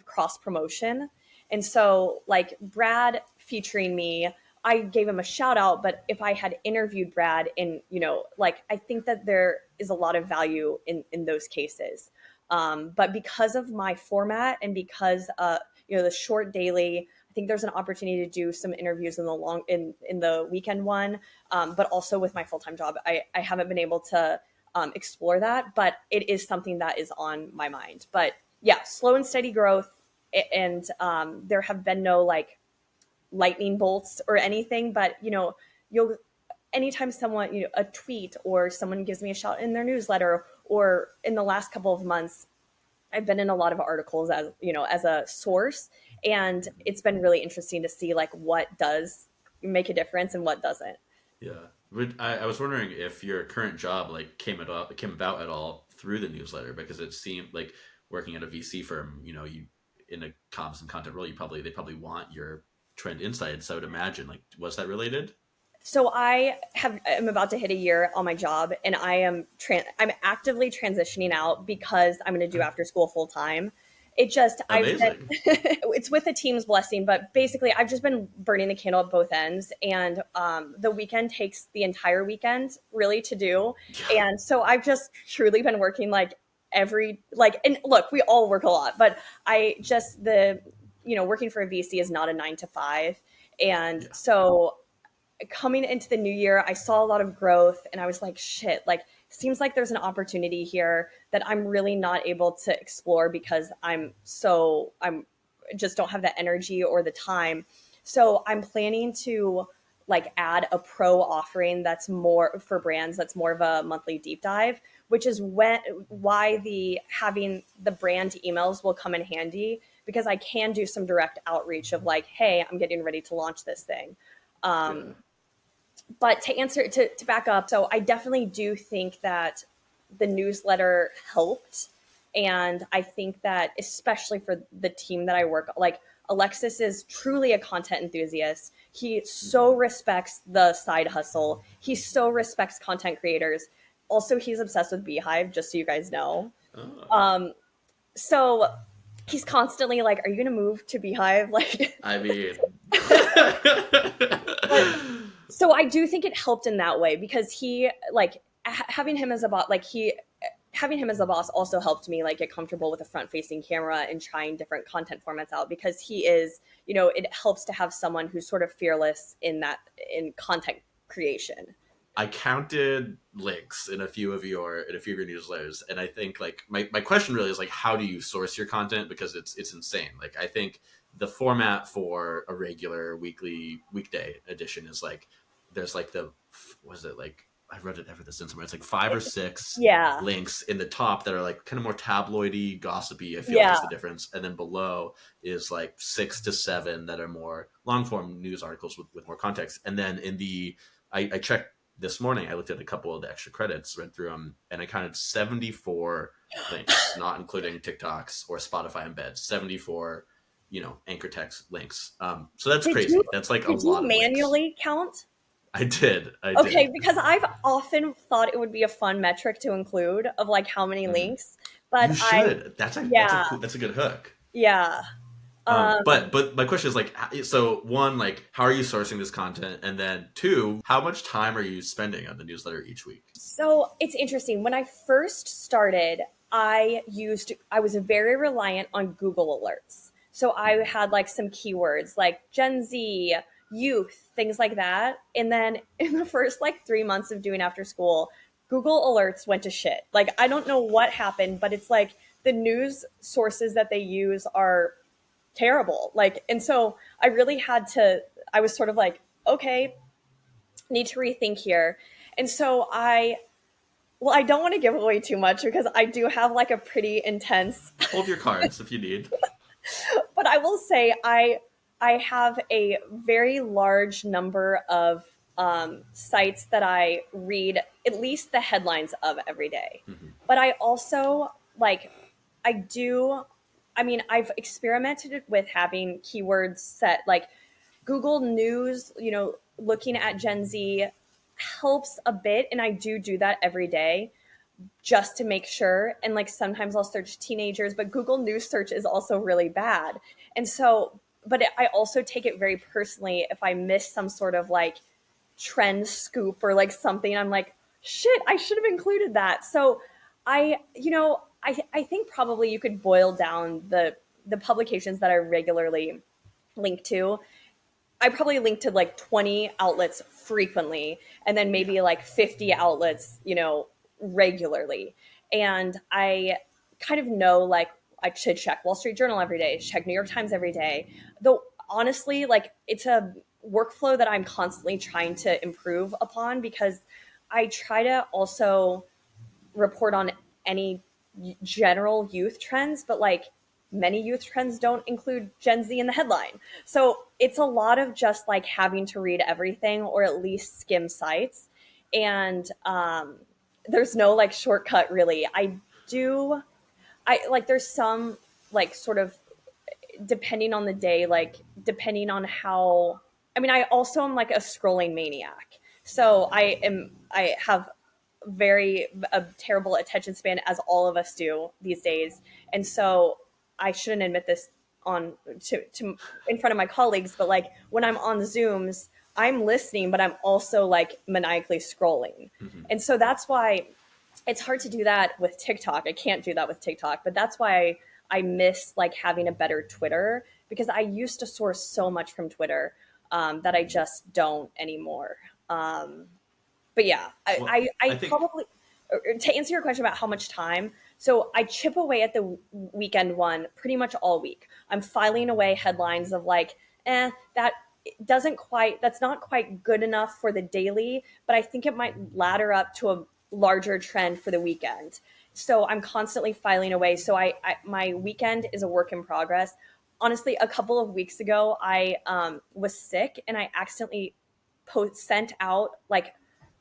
cross promotion. And so like Brad featuring me, I gave him a shout out, but if I had interviewed Brad I think that there is a lot of value in those cases. But because of my format and because, the short daily, I think there's an opportunity to do some interviews in the weekend one. But also with my full-time job, I haven't been able to explore that, but it is something that is on my mind. But yeah, slow and steady growth. And there have been no like lightning bolts or anything, but anytime someone, a tweet or someone gives me a shout in their newsletter, or in the last couple of months, I've been in a lot of articles as a source, and it's been really interesting to see like what does make a difference and what doesn't. Yeah. I was wondering if your current job like came about at all through the newsletter, because it seemed like working at a VC firm, you in a comms and content role, they probably want your trend insights. I would imagine, like, was that related? So I'm about to hit a year on my job, and I'm actively transitioning out because I'm going to do after school full time. Amazing. It's with the team's blessing, but basically I've just been burning the candle at both ends, and the weekend takes the entire weekend really to do. Yeah. And so I've just truly been working like and look, we all work a lot, but working for a VC is not a 9 to 5. And yeah. So coming into the new year, I saw a lot of growth and I was like, shit, like seems like there's an opportunity here that I'm really not able to explore because I'm just don't have the energy or the time. So I'm planning to like add a pro offering that's more for brands, that's more of a monthly deep dive, which is why the having the brand emails will come in handy, because I can do some direct outreach of like, hey, I'm getting ready to launch this thing. Yeah. But to back up, so I definitely do think that the newsletter helped. And I think that especially for the team that I work, like Alexis is truly a content enthusiast. He so respects the side hustle. He so respects content creators. Also, he's obsessed with Beehive, just so you guys know. Oh. So he's constantly like, "Are you going to move to Beehive?" Like, I mean, but so I do think it helped in that way, because he like having him as a bot, like he having him as a boss also helped me like get comfortable with a front facing camera and trying different content formats out, because he is, it helps to have someone who's sort of fearless in content creation. I counted links in a few of your newsletters, and I think like my question really is like, how do you source your content? Because it's insane. Like I think the format for a regular weekday edition is like there's like was it like I read it ever this in somewhere. It's like 5 or 6 Yeah. links in the top that are like kind of more tabloidy, gossipy, I feel like Yeah. is the difference. And then below is like 6 to 7 that are more long form news articles with more context. And then in the I checked this morning, I looked at a couple of the extra credits, read through them, and I counted 74 links, not including TikToks or Spotify embeds. 74, anchor text links. So that's Did you crazy. That's like a did you lot of links. manually count? I did. I Okay, did. because I've often thought it would be a fun metric to include of like how many Mm-hmm. links, but You should. That's a yeah, cool. That's a good hook. yeah. But my question is like, so one, like, how are you sourcing this content, and then two, how much time are you spending on the newsletter each week? So it's interesting. When I first started, I was very reliant on Google Alerts. So I had like some keywords like Gen Z, youth, things like that. And then in the first like 3 months of doing after school, Google Alerts went to shit. Like I don't know what happened, but it's like the news sources that they use are terrible. Like, and so I was sort of like, okay, need to rethink here. And so I don't want to give away too much because I do have like a pretty intense, Hold your cards if you need. but I will say I have a very large number of sites that I read at least the headlines of every day. Mm-hmm. But I also like I do. I mean, I've experimented with having keywords set like Google News. Looking at Gen Z helps a bit, and I do that every day just to make sure. And like sometimes I'll search teenagers, but Google News search is also really bad. And so, but I also take it very personally if I miss some sort of like trend scoop or like something. I'm like, shit, I should have included that. So I think probably you could boil down the publications that I regularly link to. I probably link to like 20 outlets frequently, and then Yeah. maybe like 50 outlets, regularly. And I kind of know like I should check Wall Street Journal every day, check New York Times every day. Though honestly, like it's a workflow that I'm constantly trying to improve upon, because I try to also report on any general youth trends, but like many youth trends don't include Gen Z in the headline. So it's a lot of just like having to read everything or at least skim sites. And there's no like shortcut really. I like, there's some like sort of depending on the day, like depending on how, I mean, I also am like a scrolling maniac. So I have very a terrible attention span, as all of us do these days. And so I shouldn't admit this on to in front of my colleagues, but like when I'm on Zooms, I'm listening, but I'm also like maniacally scrolling. Mm-hmm. And so that's why it's hard to do that with TikTok. I can't do that with TikTok, but that's why I miss like having a better Twitter, because I used to source so much from Twitter. that I just don't anymore. But yeah, Well, I I think probably, to answer your question about how much time, so I chip away at the weekend one pretty much all week. I'm filing away headlines of like, that doesn't quite, that's not quite good enough for the daily, but I think it might ladder up to a larger trend for the weekend. So I'm constantly filing away. So my weekend is a work in progress. Honestly, a couple of weeks ago, I was sick and I accidentally sent out like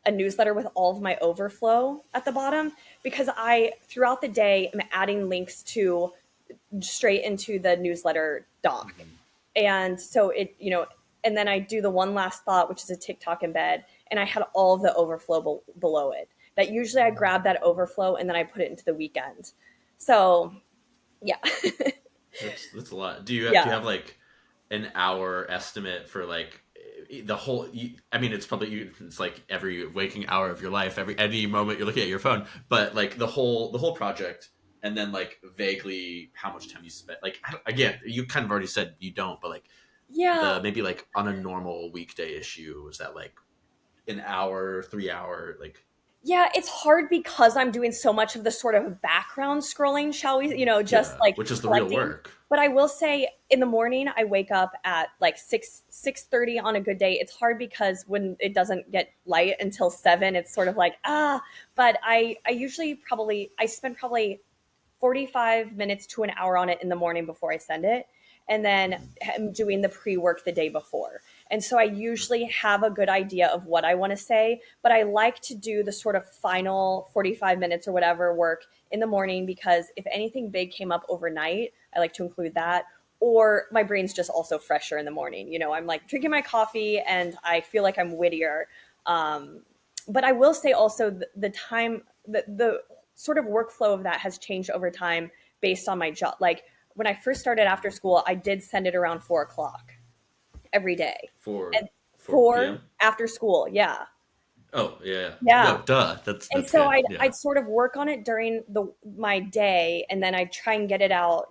a newsletter with all of my overflow at the bottom because I throughout the day am adding links to straight into the newsletter doc. Mhm. And so it, and then I do the one last thought, which is a TikTok embed, and I had all of the overflow below it. That usually I grab that overflow and then I put it into the weekend. So yeah, That's a lot. Do yeah. you have like an hour estimate for like the whole? I mean, it's probably it's like every waking hour of your life, every any moment you're looking at your phone, but like the whole project, and then like vaguely how much time you spent. Like again, you kind of already said you don't, but like Yeah, the maybe like on a normal weekday issue, is that like an hour, 3 hour, like yeah, it's hard because I'm doing so much of the sort of background scrolling, shall we, just yeah, like which is the real collecting. work. But I will say in the morning I wake up at like 6:30 on a good day. It's hard because when it doesn't get light until 7, it's sort of like, but I usually probably I spend probably 45 minutes to an hour on it in the morning before I send it. And then I'm doing the pre work the day before. And so I usually have a good idea of what I want to say, but I like to do the sort of final 45 minutes or whatever work in the morning because if anything big came up overnight, I like to include that. Or my brain's just also fresher in the morning. I'm like drinking my coffee and I feel like I'm wittier. Um, but I will say also the time, the sort of workflow of that has changed over time based on my job. Like when I first started after school, I did send it around 4 o'clock every day. for And for four PM. after school, yeah. Oh yeah, Yeah. no, duh. And That's so good. I'd Yeah. sort of work on it during my day, and then I'd try and get it out,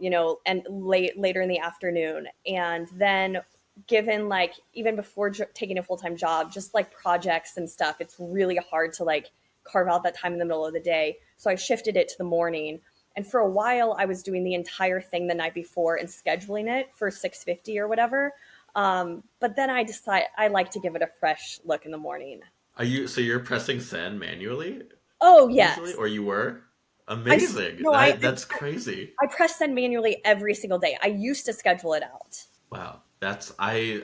and later in the afternoon. And then, given like even before taking a full time job, just like projects and stuff, it's really hard to like carve out that time in the middle of the day. So I shifted it to the morning. And for a while, I was doing the entire thing the night before and scheduling it for 6:50 or whatever. But then I decided I like to give it a fresh look in the morning. Are you so you're pressing send manually Oh usually, yes, or you were? I Amazing. no, That's crazy. I press send manually every single day. I used to schedule it out. Wow. That's I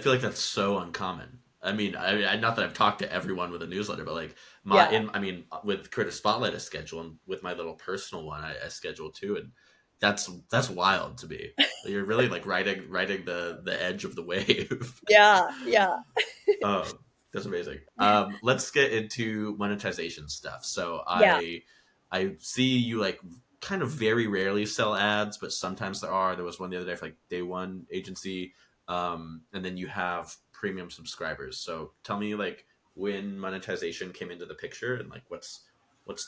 feel like that's so uncommon. I mean, not that I've talked to everyone with a newsletter, but like Yeah, I mean, with Creator Spotlight, I schedule, and with my little personal one, I schedule too, and that's wild to me. You're really like riding the edge of the wave. yeah, yeah, Oh, that's amazing. Let's get into monetization stuff. So yeah. I see you like kind of very rarely sell ads, but sometimes there are. There was one the other day for like Day One Agency, and then you have premium subscribers. So tell me like when monetization came into the picture and like what's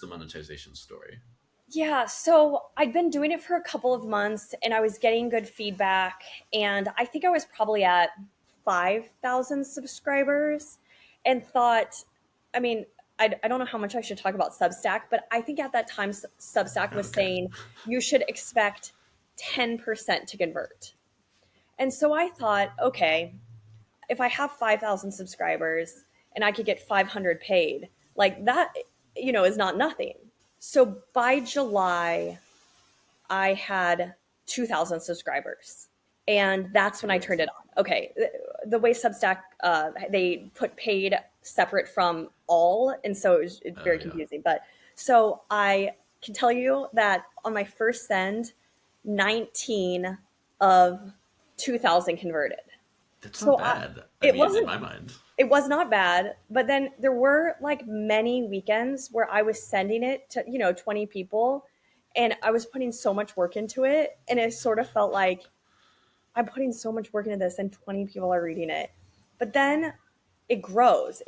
the monetization story? Yeah, so I'd been doing it for a couple of months and I was getting good feedback. And I think I was probably at 5,000 subscribers and thought, I mean, I don't know how much I should talk about Substack, but I think at that time, Substack was Okay. saying you should expect 10% to convert. And so I thought, okay, if I have 5,000 subscribers and I could get 500 paid, like that, is not nothing. So by July, I had 2,000 subscribers. And that's when I turned it Crazy. on. Okay, the way Substack, they put paid separate from all. And so it's Oh very yeah. confusing. But so I can tell you that on my first send, 19 of 2,000 converted. That's not So bad. I it mean, in wasn't, my mind. it was not bad, but then there were like many weekends where I was sending it to, 20 people and I was putting so much work into it. And it sort of felt like I'm putting so much work into this and 20 people are reading it. But then it grows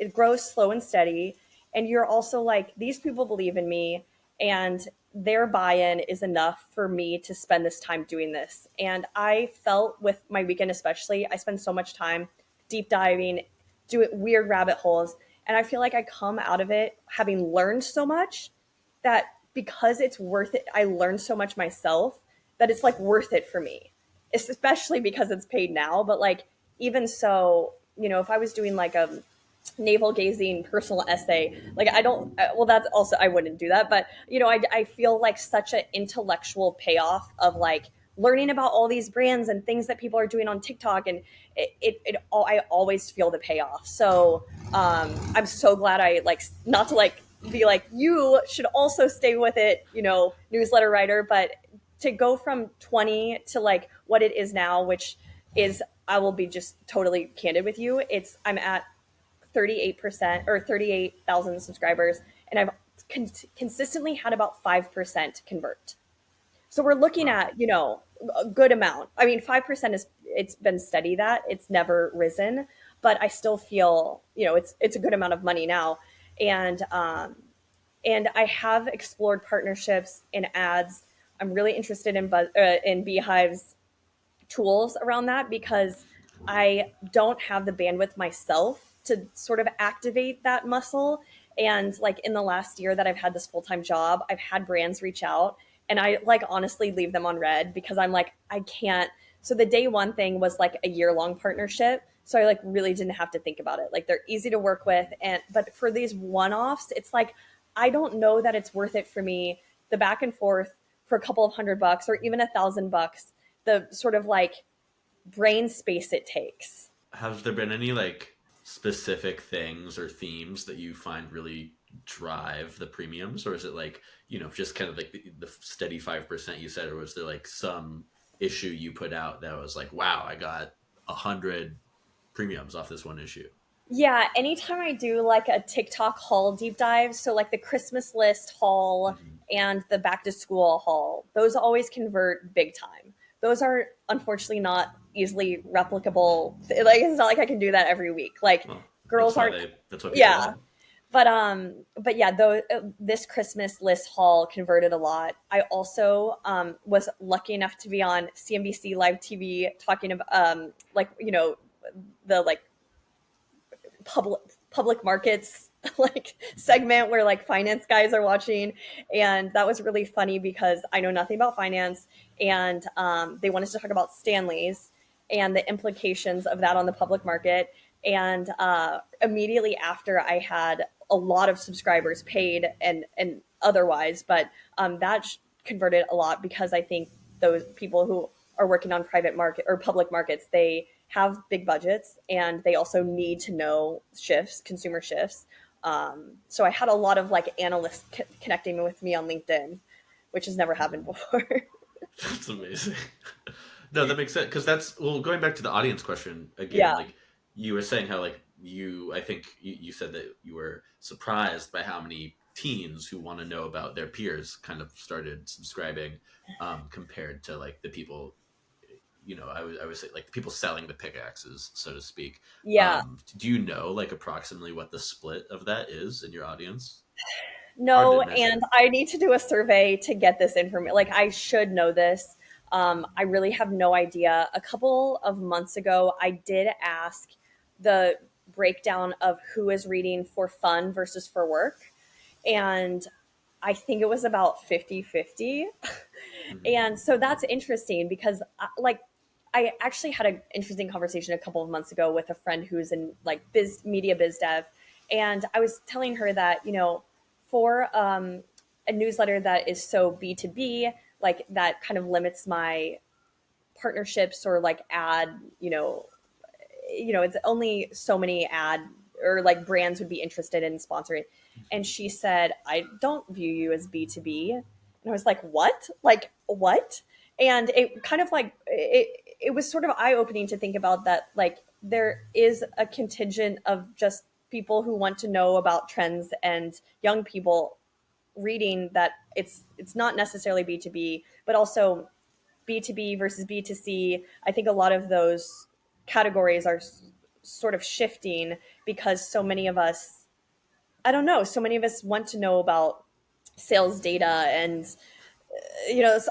slow and steady. And you're also like, these people believe in me and their buy-in is enough for me to spend this time doing this. And I felt with my weekend, especially, I spend so much time deep diving, doing weird rabbit holes. And I feel like I come out of it having learned so much that because it's worth it, I learned so much myself that it's like worth it for me, especially because it's paid now. But like, even so, if I was doing like a navel gazing personal essay, like I don't, well, that's also, I wouldn't do that. But, I feel like such an intellectual payoff of like learning about all these brands and things that people are doing on TikTok. And I always feel the payoff. So I'm so glad I like, not to like be like, you should also stay with it, newsletter writer, but to go from 20 to like what it is now, which is, I will be just totally candid with you. I'm at 38% or 38,000 subscribers, and I've consistently had about 5% convert. So we're looking Wow. at, a good amount. I mean, 5% it's been steady, that it's never risen, but I still feel, it's a good amount of money now. And I have explored partnerships and ads. I'm really interested in Beehive's tools around that, because I don't have the bandwidth myself to sort of activate that muscle. And like in the last year that I've had this full-time job, I've had brands reach out, and I like honestly leave them on red because I'm like, I can't. So the day one thing was like a year-long partnership. So I like really didn't have to think about it. Like they're easy to work with. But for these one-offs, it's like, I don't know that it's worth it for me, the back and forth for a couple of $100 or even $1,000, the sort of like brain space it takes. Has there been any like specific things or themes that you find really drive the premiums, or is it like, just kind of like the steady 5% you said, or was there like some issue you put out that was like, wow, I got 100 premiums off this one issue? Yeah, anytime I do like a TikTok haul deep dive, so like the Christmas list haul Mm-hmm. and the back to school haul, those always convert big time. Those are unfortunately not easily replicable. Like it's not like I can do that every week. Like Well, girls aren't, that's why people yeah. love But yeah, though this Christmas list haul converted a lot. I also was lucky enough to be on CNBC live TV talking about like the like public markets like segment where like finance guys are watching, and that was really funny because I know nothing about finance, and they wanted to talk about Stanley's and the implications of that on the public market. And immediately after, I had a lot of subscribers paid and otherwise, but that converted a lot because I think those people who are working on private market or public markets, they have big budgets and they also need to know shifts, consumer shifts. So I had a lot of like analysts connecting with me on LinkedIn, which has never happened it. before. That's amazing. No, that makes sense, because that's, well, going back to the audience question again. Yeah. Like you were saying how like I think you said that you were surprised by how many teens who want to know about their peers kind of started subscribing, compared to like the people, I would say like the people selling the pickaxes, so to speak. Yeah. Do you know like approximately what the split of that is in your audience? Hard No, to and measure. I need to do a survey to get this information. Like I should know this. I really have no idea. A couple of months ago, I did ask the breakdown of who is reading for fun versus for work. And I think it was about 50-50. Mhm. And so that's interesting because like I actually had an interesting conversation a couple of months ago with a friend who's in like media biz dev. And I was telling her that, for a newsletter that is so B2B, like that kind of limits my partnerships or like ad, it's only so many ad or like brands would be interested in sponsoring. And she said, I don't view you as B2B. And I was like, what? Like, what? And it kind of like, it was sort of eye opening to think about that. Like, there is a contingent of just people who want to know about trends and young people reading that it's not necessarily B2B, but also B2B versus B2C. I think a lot of those categories are sort of shifting because so many of us, I don't know, so many of us want to know about sales data. And,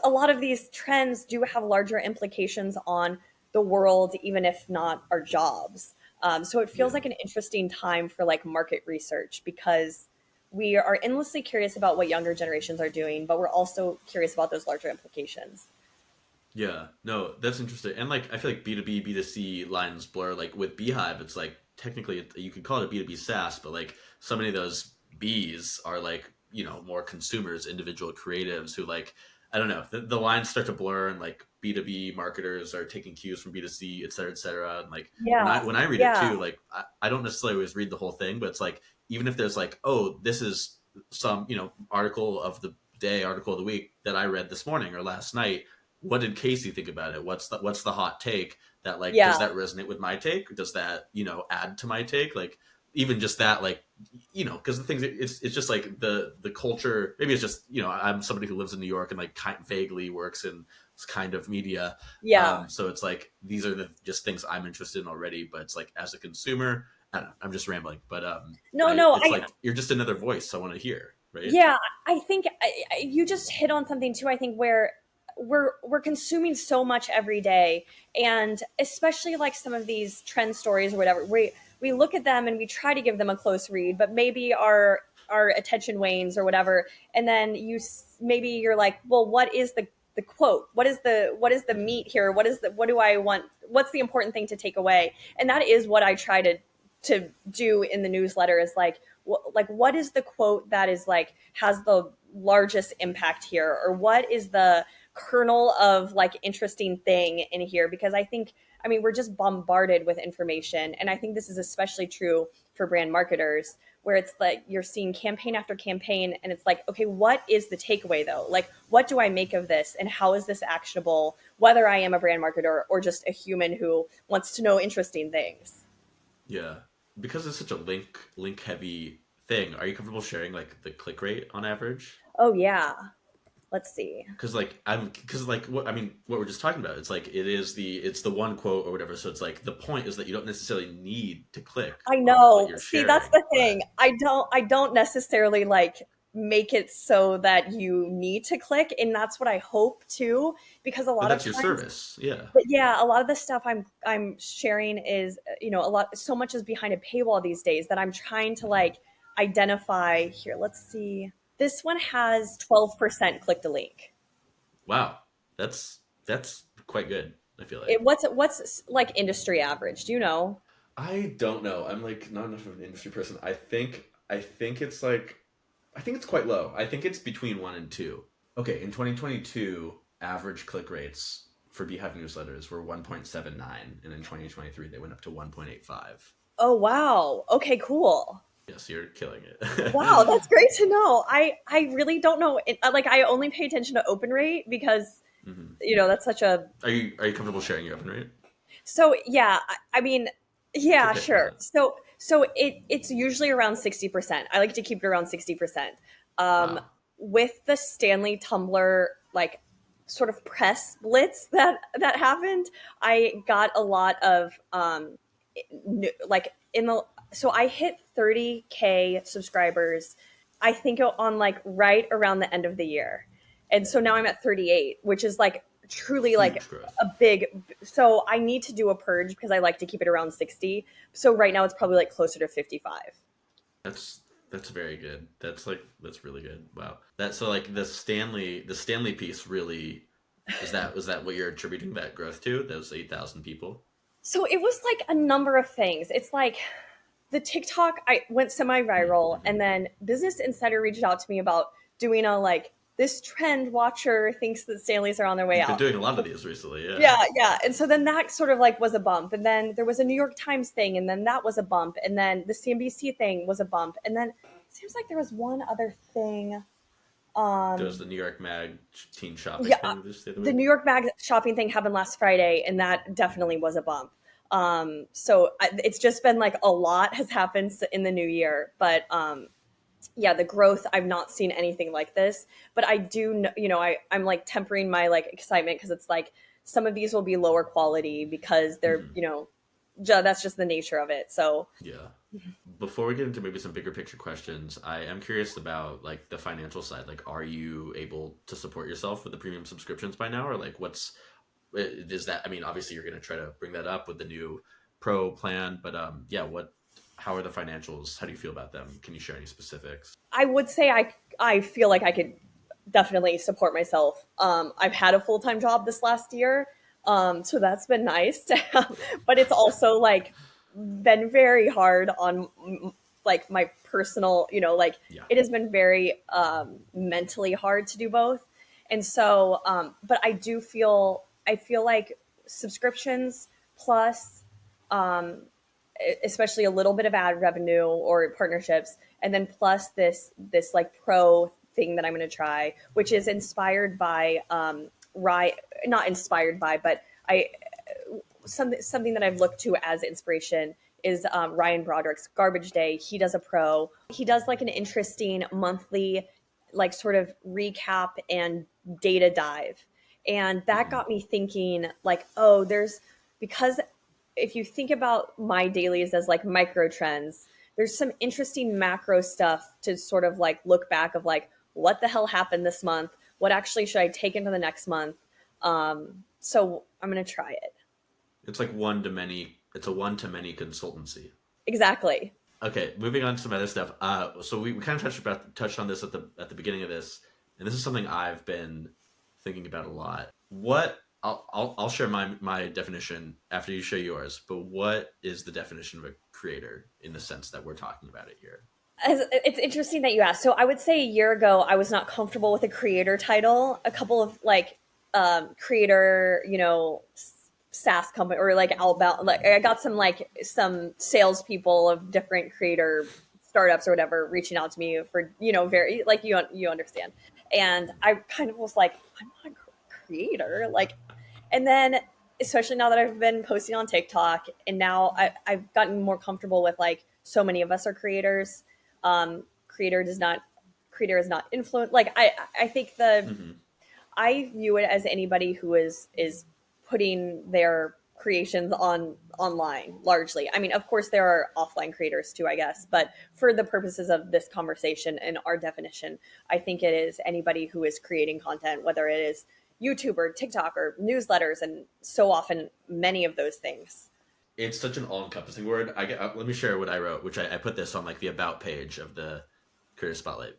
a lot of these trends do have larger implications on the world, even if not our jobs. So it feels Yeah. like an interesting time for like market research because we are endlessly curious about what younger generations are doing, but we're also curious about those larger implications. Yeah, no, that's interesting. And like, I feel like B2B, B2C lines blur. Like with Beehive, it's like technically you could call it a B2B SaaS, but like so many of those Bs are like, more consumers, individual creatives who like, I don't know, the lines start to blur and like B2B marketers are taking cues from B2C, et cetera, et cetera. And like Yeah, when I read it yeah, too, like I don't necessarily always read the whole thing, but it's like, even if there's like, oh, this is some, article of the day, article of the week that I read this morning or last night, what did Casey think about it? What's the hot take that like yeah, does that resonate with my take? Does that add to my take? Like even just that like because the things it's just like the culture. Maybe it's just I'm somebody who lives in New York and like kind vaguely works in this kind of media. yeah. So it's like these are the just things I'm interested in already. But it's like as a consumer, I don't know, I'm just rambling. But No, I no, it's like you're just another voice I want to hear, right? yeah, I think you just hit on something too. I think where we're consuming so much every day, and especially like some of these trend stories or whatever, we look at them and we try to give them a close read, but maybe our attention wanes or whatever, and then maybe you're like, well, what is the quote? What is the meat here? What do I want? What's the important thing to take away? And that is what I try to do in the newsletter is like what is the quote that is like has the largest impact here, or what is the kernel of like interesting thing in here, because I mean we're just bombarded with information, and I think this is especially true for brand marketers where it's like you're seeing campaign after campaign and it's like, okay, what is the takeaway though? Like what do I make of this and how is this actionable, whether I am a brand marketer or just a human who wants to know interesting things. Yeah, because it's such a link heavy thing. Are you comfortable sharing like the click rate on average? Oh yeah, let's see. Because like what I mean, what we're just talking about, it's like it's the one quote or whatever. So it's like the point is that you don't necessarily need to click I on what know. you're See, that's sharing, the but thing. I don't necessarily like make it so that you need to click, and that's what I hope too, because a lot of that's your times, service. Yeah, but yeah, a lot of the stuff I'm sharing is, a lot, so much is behind a paywall these days that I'm trying to hmm like identify here. Let's see. This one has 12% click to link. wow, that's quite good. I feel like. What's like industry average? Do you know? I don't know. I'm like not enough of an industry person. I think it's like I think it's quite low. I think it's between 1 and 2. Okay, in 2022, average click rates for Beehive newsletters were 1.79, and in 2023 they went up to 1.85. Oh wow. Okay, cool. Yes, you're killing it. Wow, that's great to know. I really don't know. Like I only pay attention to open rate because hmm that's such a. Are you comfortable sharing your open rate? So yeah, I mean, It's yeah, okay. Yeah. sure. So it's usually around 60%. I like to keep it around 60%. Um, Wow. with the Stanley Tumbler like sort of press blitz that happened, I got a lot of like in the so I hit 30K subscribers, I think on like right around the end of the year. And so now I'm at 38, which is like truly like Huge growth. a big, so I need to do a purge because I like to keep it around 60. So right now it's probably like closer to 55. That's that's very good. That's really good. Wow. That so like the Stanley piece really was that what you're attributing that growth to? Those 8,000 people? So it was like a number of things. It's like the TikTok, I went semi-viral, Mm-hmm. and then Business Insider reached out to me about doing a like this trend watcher thinks that Stanleys are on their way You've been out. doing a lot of these recently, yeah. Yeah, yeah. And so then that sort of like was a bump. And then there was a New York Times thing, and then that was a bump. And then the CNBC thing was a bump. And then it seems like there was one other thing. There was Um the New York Mag teen shopping yeah, thing this the other the week. New York Mag shopping thing happened last Friday, and that definitely was a bump. So it's just been like a lot has happened in the new year, but yeah, the growth, I've not seen anything like this. But I do know, I'm like tempering my like excitement because it's like some of these will be lower quality because they're, hmm that's just the nature of it. So Yeah. Before we get into maybe some bigger picture questions, I am curious about like the financial side. Like, are you able to support yourself with the premium subscriptions by now, or like is that? I mean, obviously you're going to try to bring that up with the new pro plan, but yeah, how are the financials? How do you feel about them? Can you share any specifics? I would say I feel like I could definitely support myself. I've had a full time job this last year, so that's been nice to have, but it's also like been very hard on like my personal, like Yeah. it has been very mentally hard to do both. And so, but I feel like subscriptions plus especially a little bit of ad revenue or partnerships, and then plus this like pro thing that I'm going to try, which is inspired by not inspired by, but I something that I've looked to as inspiration is Ryan Broderick's Garbage Day. He does a pro. He does like an interesting monthly, like sort of recap and data dive, and that Hmm. got me thinking like, oh, because if you think about my dailies as like micro trends, there's some interesting macro stuff to sort of like look back of like what the hell happened this month, what actually should I take into the next month. So I'm gonna try it. It's like one to many. It's a one to many consultancy. Exactly. Okay, moving on to some other stuff. So we kind of touched on this at the beginning of this, and this is something I've been thinking about a lot. What I'll share my definition after you share yours. But what is the definition of a creator in the sense that we're talking about it here? It's interesting that you asked. So I would say a year ago, I was not comfortable with a creator title. A couple of like creator, SaaS company or like outbound. Like I got some salespeople of different creator startups or whatever reaching out to me for very like you understand. And I kind of was like, I'm not a creator, like, and then especially now that I've been posting on TikTok, and now I've gotten more comfortable with like so many of us are creators. Creator does not creator is not influence. Like I think Hmm. I view it as anybody who is putting their creations online largely. I mean, of course there are offline creators too, I guess, but for the purposes of this conversation and our definition, I think it is anybody who is creating content, whether it is YouTube or TikTok or newsletters, and so often many of those things. It's such an all-encompassing word. Let me share what I wrote, which I put this on like the about page of the Career Spotlight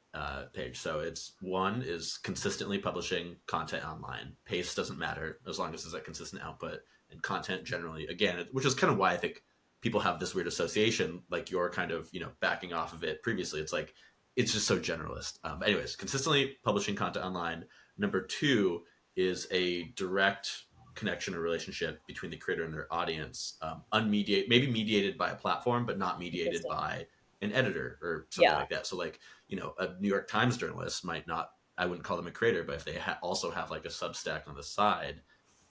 page. So it's one is consistently publishing content online. Pace doesn't matter as long as there's a consistent output, and content generally, again, which is kind of why I think people have this weird association, like you're kind of backing off of it previously. It's like it's just so generalist. Anyways, consistently publishing content online. Number two is a direct connection or relationship between the creator and their audience, unmediated, maybe mediated by a platform, but not mediated Interesting. by an editor or something Yeah. like that. So like, a New York Times journalist might not, I wouldn't call them a creator, but if they also have like a Substack on the side,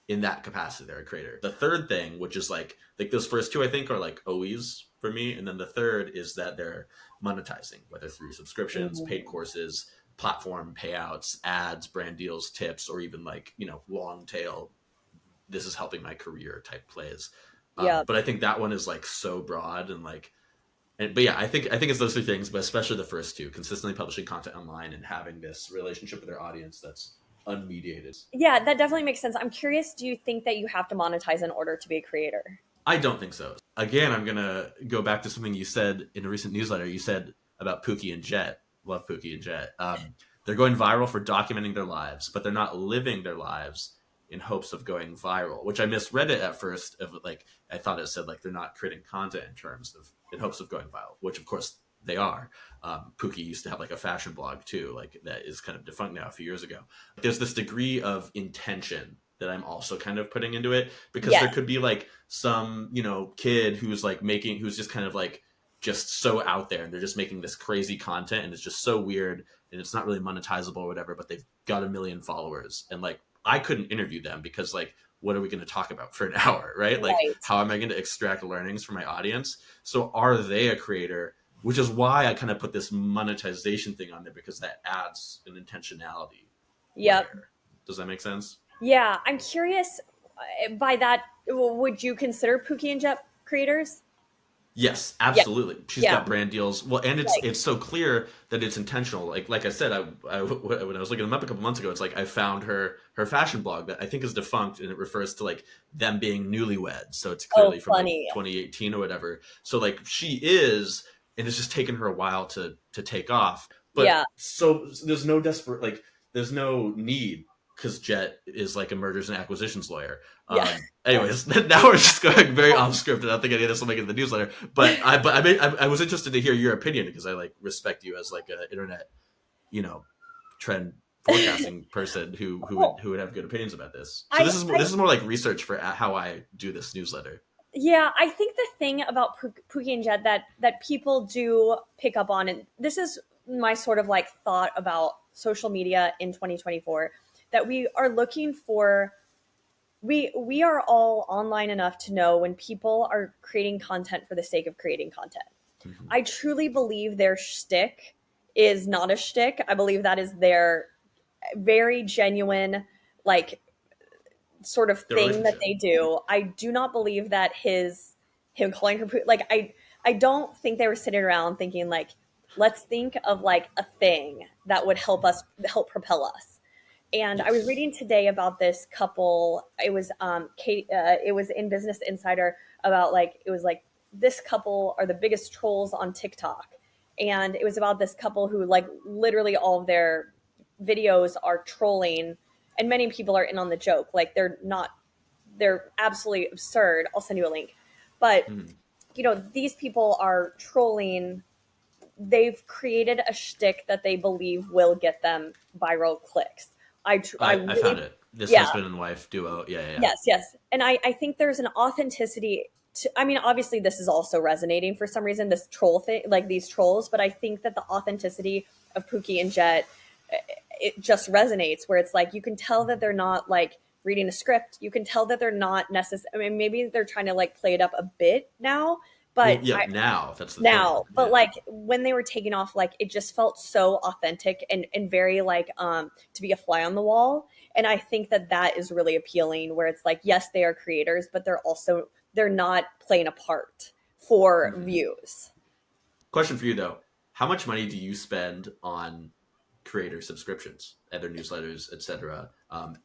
in that capacity, they're a creator. The third thing, which is like those first two, I think are like always for me. And then the third is that they're monetizing, whether through subscriptions, paid Mhm. courses, platform payouts, ads, brand deals, tips, or even like, long tail, this is helping my career type plays. Yeah. But I think that one is like so broad and like, but yeah, I think it's those three things, but especially the first two: consistently publishing content online and having this relationship with their audience that's unmediated. Yeah, that definitely makes sense. I'm curious, do you think that you have to monetize in order to be a creator? I don't think so. Again, I'm gonna go back to something you said in a recent newsletter. You said about Pookie and Jet. Love Pookie and Jet. They're going viral for documenting their lives, but they're not living their lives in hopes of going viral. Which I misread it at first. Of like, I thought it said like they're not creating content in hopes of going viral. Which of course they are. Pookie used to have like a fashion blog too, like that is kind of defunct now a few years ago. There's this degree of intention that I'm also kind of putting into it, because there Yes. could be like some, kid who's just kind of like just so out there, and they're just making this crazy content and it's just so weird and it's not really monetizable or whatever, but they've got a million followers, and like I couldn't interview them because like what are we going to talk about for an hour, right? Like Right. how am I going to extract learnings from my audience? So are they a creator? Which is why I kind of put this monetization thing on there, because that adds an intentionality Yep. layer. Does that make sense? Yeah, I'm curious by that, would you consider Pookie and Jet creators? Yes, Yeah, absolutely. She's yeah, got brand deals. Well, and right. it's so clear that it's intentional. Like I said, when I was looking them up a couple months ago, it's like I found her fashion blog that I think is defunct, and it refers to like them being newlyweds. So it's Oh, clearly from like funny. 2018 or whatever. So like she is, and it's just taken her a while to take off. But Yeah. so there's no desperate like there's no need because Jet is like a mergers and acquisitions lawyer. Yeah. Anyways, now we're just going very off script, and I don't think any of this will make it in the newsletter. But I was interested to hear your opinion because I like respect you as like an internet, you know, trend forecasting person Well, who would have good opinions about this. So I, this is more like research for how I do this newsletter. yeah, I think the thing about Pookie and Jet that people do pick up on, and this is my sort of like thought about social media in 2024, that we are looking for. We are all online enough to know when people are creating content for the sake of creating content. Mm-hmm. I truly believe their shtick is not a shtick. I believe that is their very genuine, like, sort of The thing that relationship. they do. I do not believe that him calling her like I don't think they were sitting around thinking like, let's think of like a thing that would help propel us. And I was Yes. reading today about this couple. It was Kate. It was in Business Insider about like it was like this couple are the biggest trolls on TikTok, and it was about this couple who like literally all of their videos are trolling, and many people are in on the joke. Like they're absolutely absurd. I'll send you a link, but Mm. these people are trolling. They've created a shtick that they believe will get them viral clicks. I I found really, it. This yeah, husband and wife duo. Yeah, yeah, yeah. yes, yes. And I think there's an authenticity to, I mean, obviously this is also resonating for some reason, this troll thing, like these trolls, but I think that the authenticity of Pookie and Jet, it just resonates where it's like, you can tell that they're not like reading a script. You can tell that they're not necessarily, I mean, maybe they're trying to like play it up a bit now, Well, but yeah. Now that's the thing. now, but Yeah. like when they were taking off, like it just felt so authentic and very like to be a fly on the wall. And I think that that is really appealing where it's like, yes, they are creators, but they're not playing a part for Mm-hmm. views. Question for you though: how much money do you spend on creator subscriptions, other newsletters, etc.,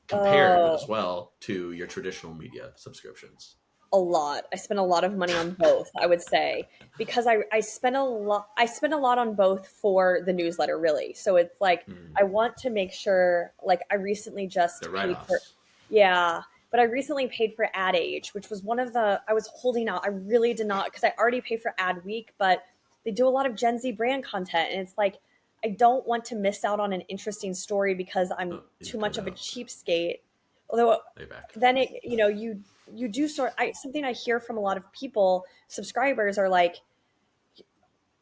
compared as Oh, well to your traditional media subscriptions? a lot. I spend a lot of money on both, I would say, because I spend a lot on both for the newsletter, really. So it's like Mm. I want to make sure, like I recently The just paid for, write-offs. yeah, but I recently paid for Ad Age, which was one of the, I was holding out. I really did not, because I already pay for Ad Week, but they do a lot of Gen Z brand content, and it's like I don't want to miss out on an interesting story because I'm Oh, you too cut much of a out. cheapskate. Although Way back. then you do sort something I hear from a lot of people, subscribers are like,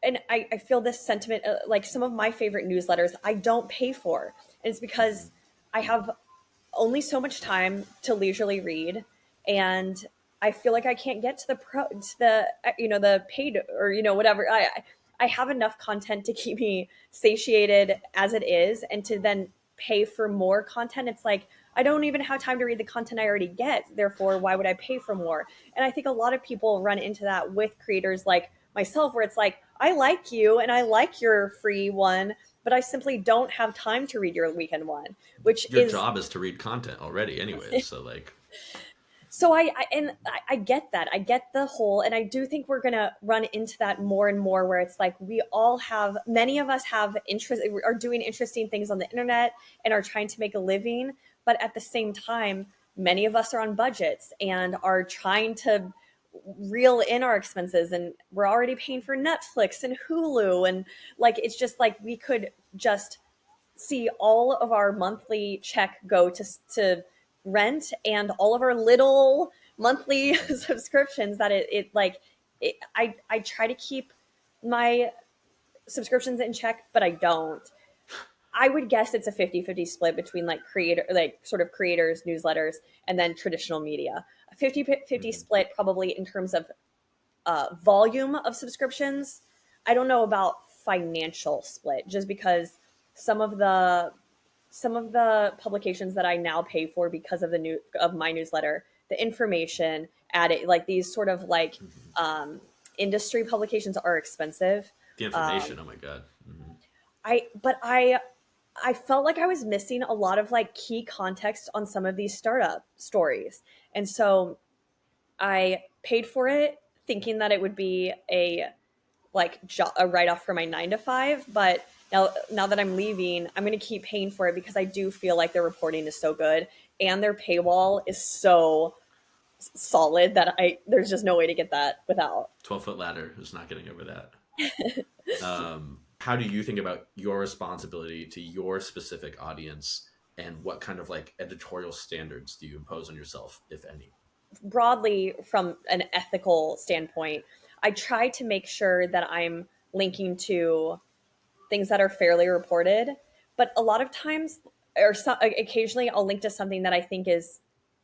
and I feel this sentiment, like some of my favorite newsletters I don't pay for, and it's Mm-hmm. because I have only so much time to leisurely read, and I feel like I can't get to the the paid or whatever. I have enough content to keep me satiated as it is, and to then pay for more content, it's like I don't even have time to read the content I already get. Therefore, why would I pay for more? And I think a lot of people run into that with creators like myself, where it's like, I like you and I like your free one, but I simply don't have time to read your weekend one, which Your is job is to read content already, anyways. So like, so I get that. I get the whole, and I do think we're gonna run into that more and more, where it's like we all have, many of us have interest, are doing interesting things on the internet and are trying to make a living, but at the same time, many of us are on budgets and are trying to reel in our expenses, and we're already paying for Netflix and Hulu, and like it's just like we could just see all of our monthly check go to rent and all of our little monthly subscriptions that I try to keep my subscriptions in check, but I don't. I would guess it's a 50-50 split between like creator, like sort of creators, newsletters, and then traditional media. A 50-50 mm-hmm. split probably in terms of volume of subscriptions. I don't know about financial split, just because some of the some of the publications that I now pay for because of my newsletter, the information added, like these sort of like Mm-hmm. um, industry publications are expensive. The information. Oh my god. Mhm. I felt like I was missing a lot of like key context on some of these startup stories. And so I paid for it thinking that it would be a write off for my 9 to 5, but now that I'm leaving, I'm going to keep paying for it because I do feel like their reporting is so good and their paywall is so solid that there's just no way to get that without. 12-foot ladder is not getting over that. How do you think about your responsibility to your specific audience, and what kind of like editorial standards do you impose on yourself, if any? Broadly, from an ethical standpoint, I try to make sure that I'm linking to things that are fairly reported, but a lot of times, occasionally, I'll link to something that I think is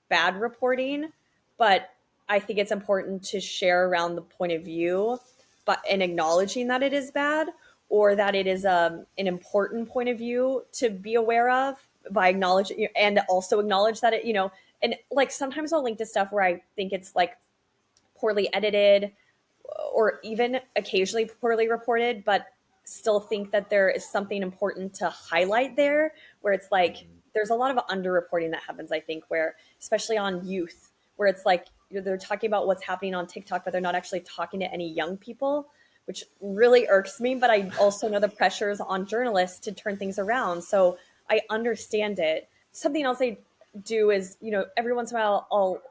bad reporting, but I think it's important to share around the point of view, but in acknowledging that it is bad or that it is an important point of view to be aware of by acknowledging, and also acknowledge that it, and like sometimes I'll link to stuff where I think it's like poorly edited or even occasionally poorly reported, but still think that there is something important to highlight there, where it's like there's a lot of underreporting that happens, I think, where especially on youth, where it's like they're talking about what's happening on TikTok, but they're not actually talking to any young people, which really irks me. But I also know the pressures on journalists to turn things around. So I understand it. Something else I do is, every once in a while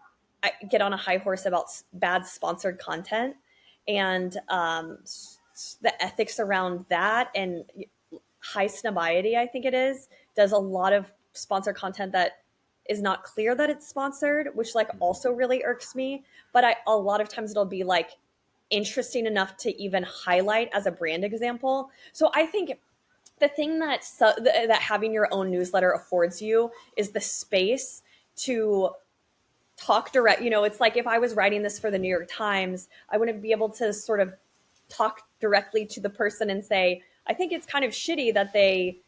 I get on a high horse about bad sponsored content, and the ethics around that, and high snobiety, I think it is, does a lot of sponsored content that is not clear that it's sponsored, which like also really irks me. But a lot of times it'll be like interesting enough to even highlight as a brand example. So I think the thing that having your own newsletter affords you is the space to talk direct. It's like if I was writing this for the New York Times, I wouldn't be able to sort of talk directly to the person and say, I think it's kind of shitty that they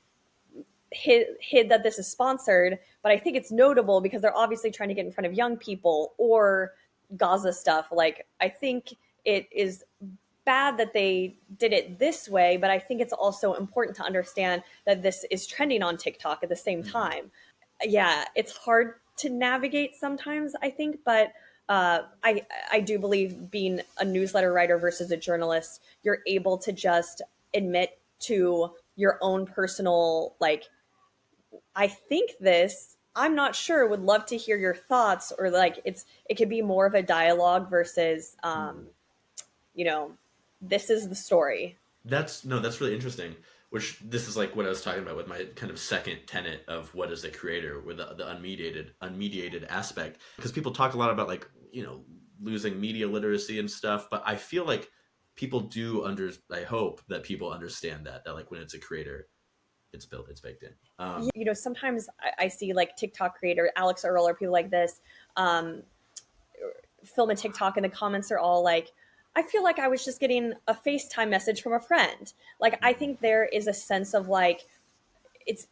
hid that this is sponsored, but I think it's notable because they're obviously trying to get in front of young people, or Gaza stuff. Like, I think it is bad that they did it this way, but I think it's also important to understand that this is trending on TikTok at the same time. Yeah, it's hard to navigate sometimes, I think, but I do believe being a newsletter writer versus a journalist, you're able to just admit to your own personal, like, I think this, I'm not sure, would love to hear your thoughts, or like it could be more of a dialogue versus this is the story. That's really interesting. Which this is like what I was talking about with my kind of second tenet of what is a creator, with the unmediated aspect. Because people talk a lot about like, losing media literacy and stuff, but I feel like people do I hope that people understand that like when it's a creator, it's baked in. Sometimes I see like TikTok creator Alex Earl or people like this film a TikTok, and the comments are all like, I feel like I was just getting a FaceTime message from a friend. Like, I think there is a sense of like, it's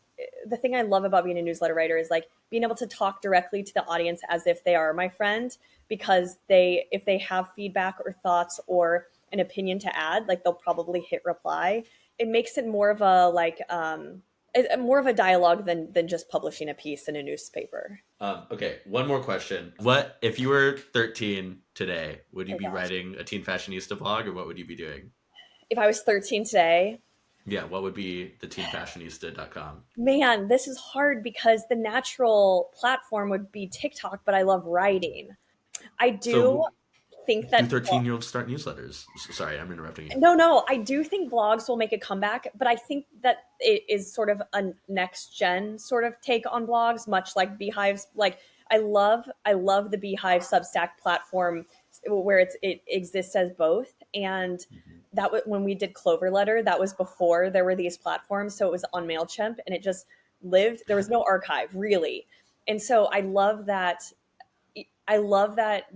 the thing I love about being a newsletter writer is like being able to talk directly to the audience as if they are my friend, because if they have feedback or thoughts or an opinion to add, like they'll probably hit reply. It makes it more of a like, more of a dialogue than just publishing a piece in a newspaper. Okay, one more question. What if you were 13 today? Would you be gosh. writing a teen fashionista blog, or what would you be doing? If I was 13 today, Yeah, what would be the teenfashionista.com? man, this is hard because the natural platform would be TikTok, but I love writing. I do So think do that 13-year-olds start newsletters? Sorry, I'm interrupting you. no, I do think blogs will make a comeback, but I think that it is sort of a next gen sort of take on blogs, much like Beehive's. Like, I love the Beehive Substack platform where it exists as both. And that when we did Clover Letter, that was before there were these platforms. So it was on MailChimp, and it just lived. There was no archive really. And so I love that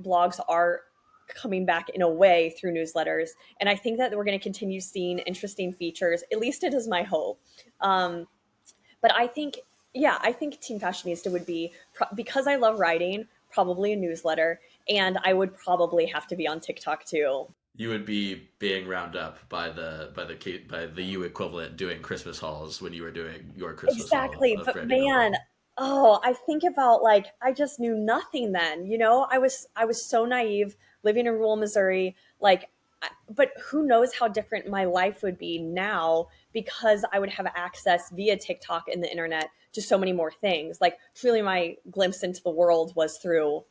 blogs are coming back in a way through newsletters. And I think that we're going to continue seeing interesting features. At least it is my hope. But I think Teen Fashionista would be, because I love writing, probably a newsletter. And I would probably have to be on TikTok too. You would be being round up by the U equivalent doing Christmas hauls when you were doing your Christmas haul Exactly. of But Brandy man, Noble. oh, I think about like I just knew nothing then. I was so naive living in rural Missouri. Like, but who knows how different my life would be now because I would have access via TikTok and the internet to so many more things. Like, truly, my glimpse into the world was through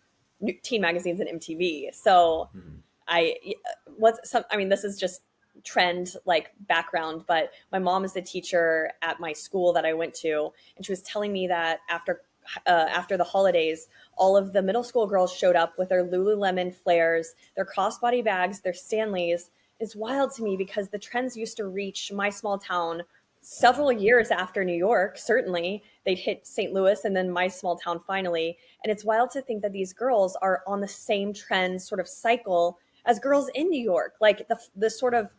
teen magazines and MTV. So Mhm. I what's some I mean this is just trend like background, but my mom is the teacher at my school that I went to, and she was telling me that after the holidays, all of the middle school girls showed up with their Lululemon flares, their crossbody bags, their Stanleys. It's wild to me because the trends used to reach my small town several years after New York. Certainly, they'd hit St. Louis and then my small town finally. And it's wild to think that these girls are on the same trend sort of cycle as girls in New York. Like the sort of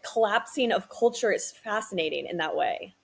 collapsing of culture is fascinating in that way.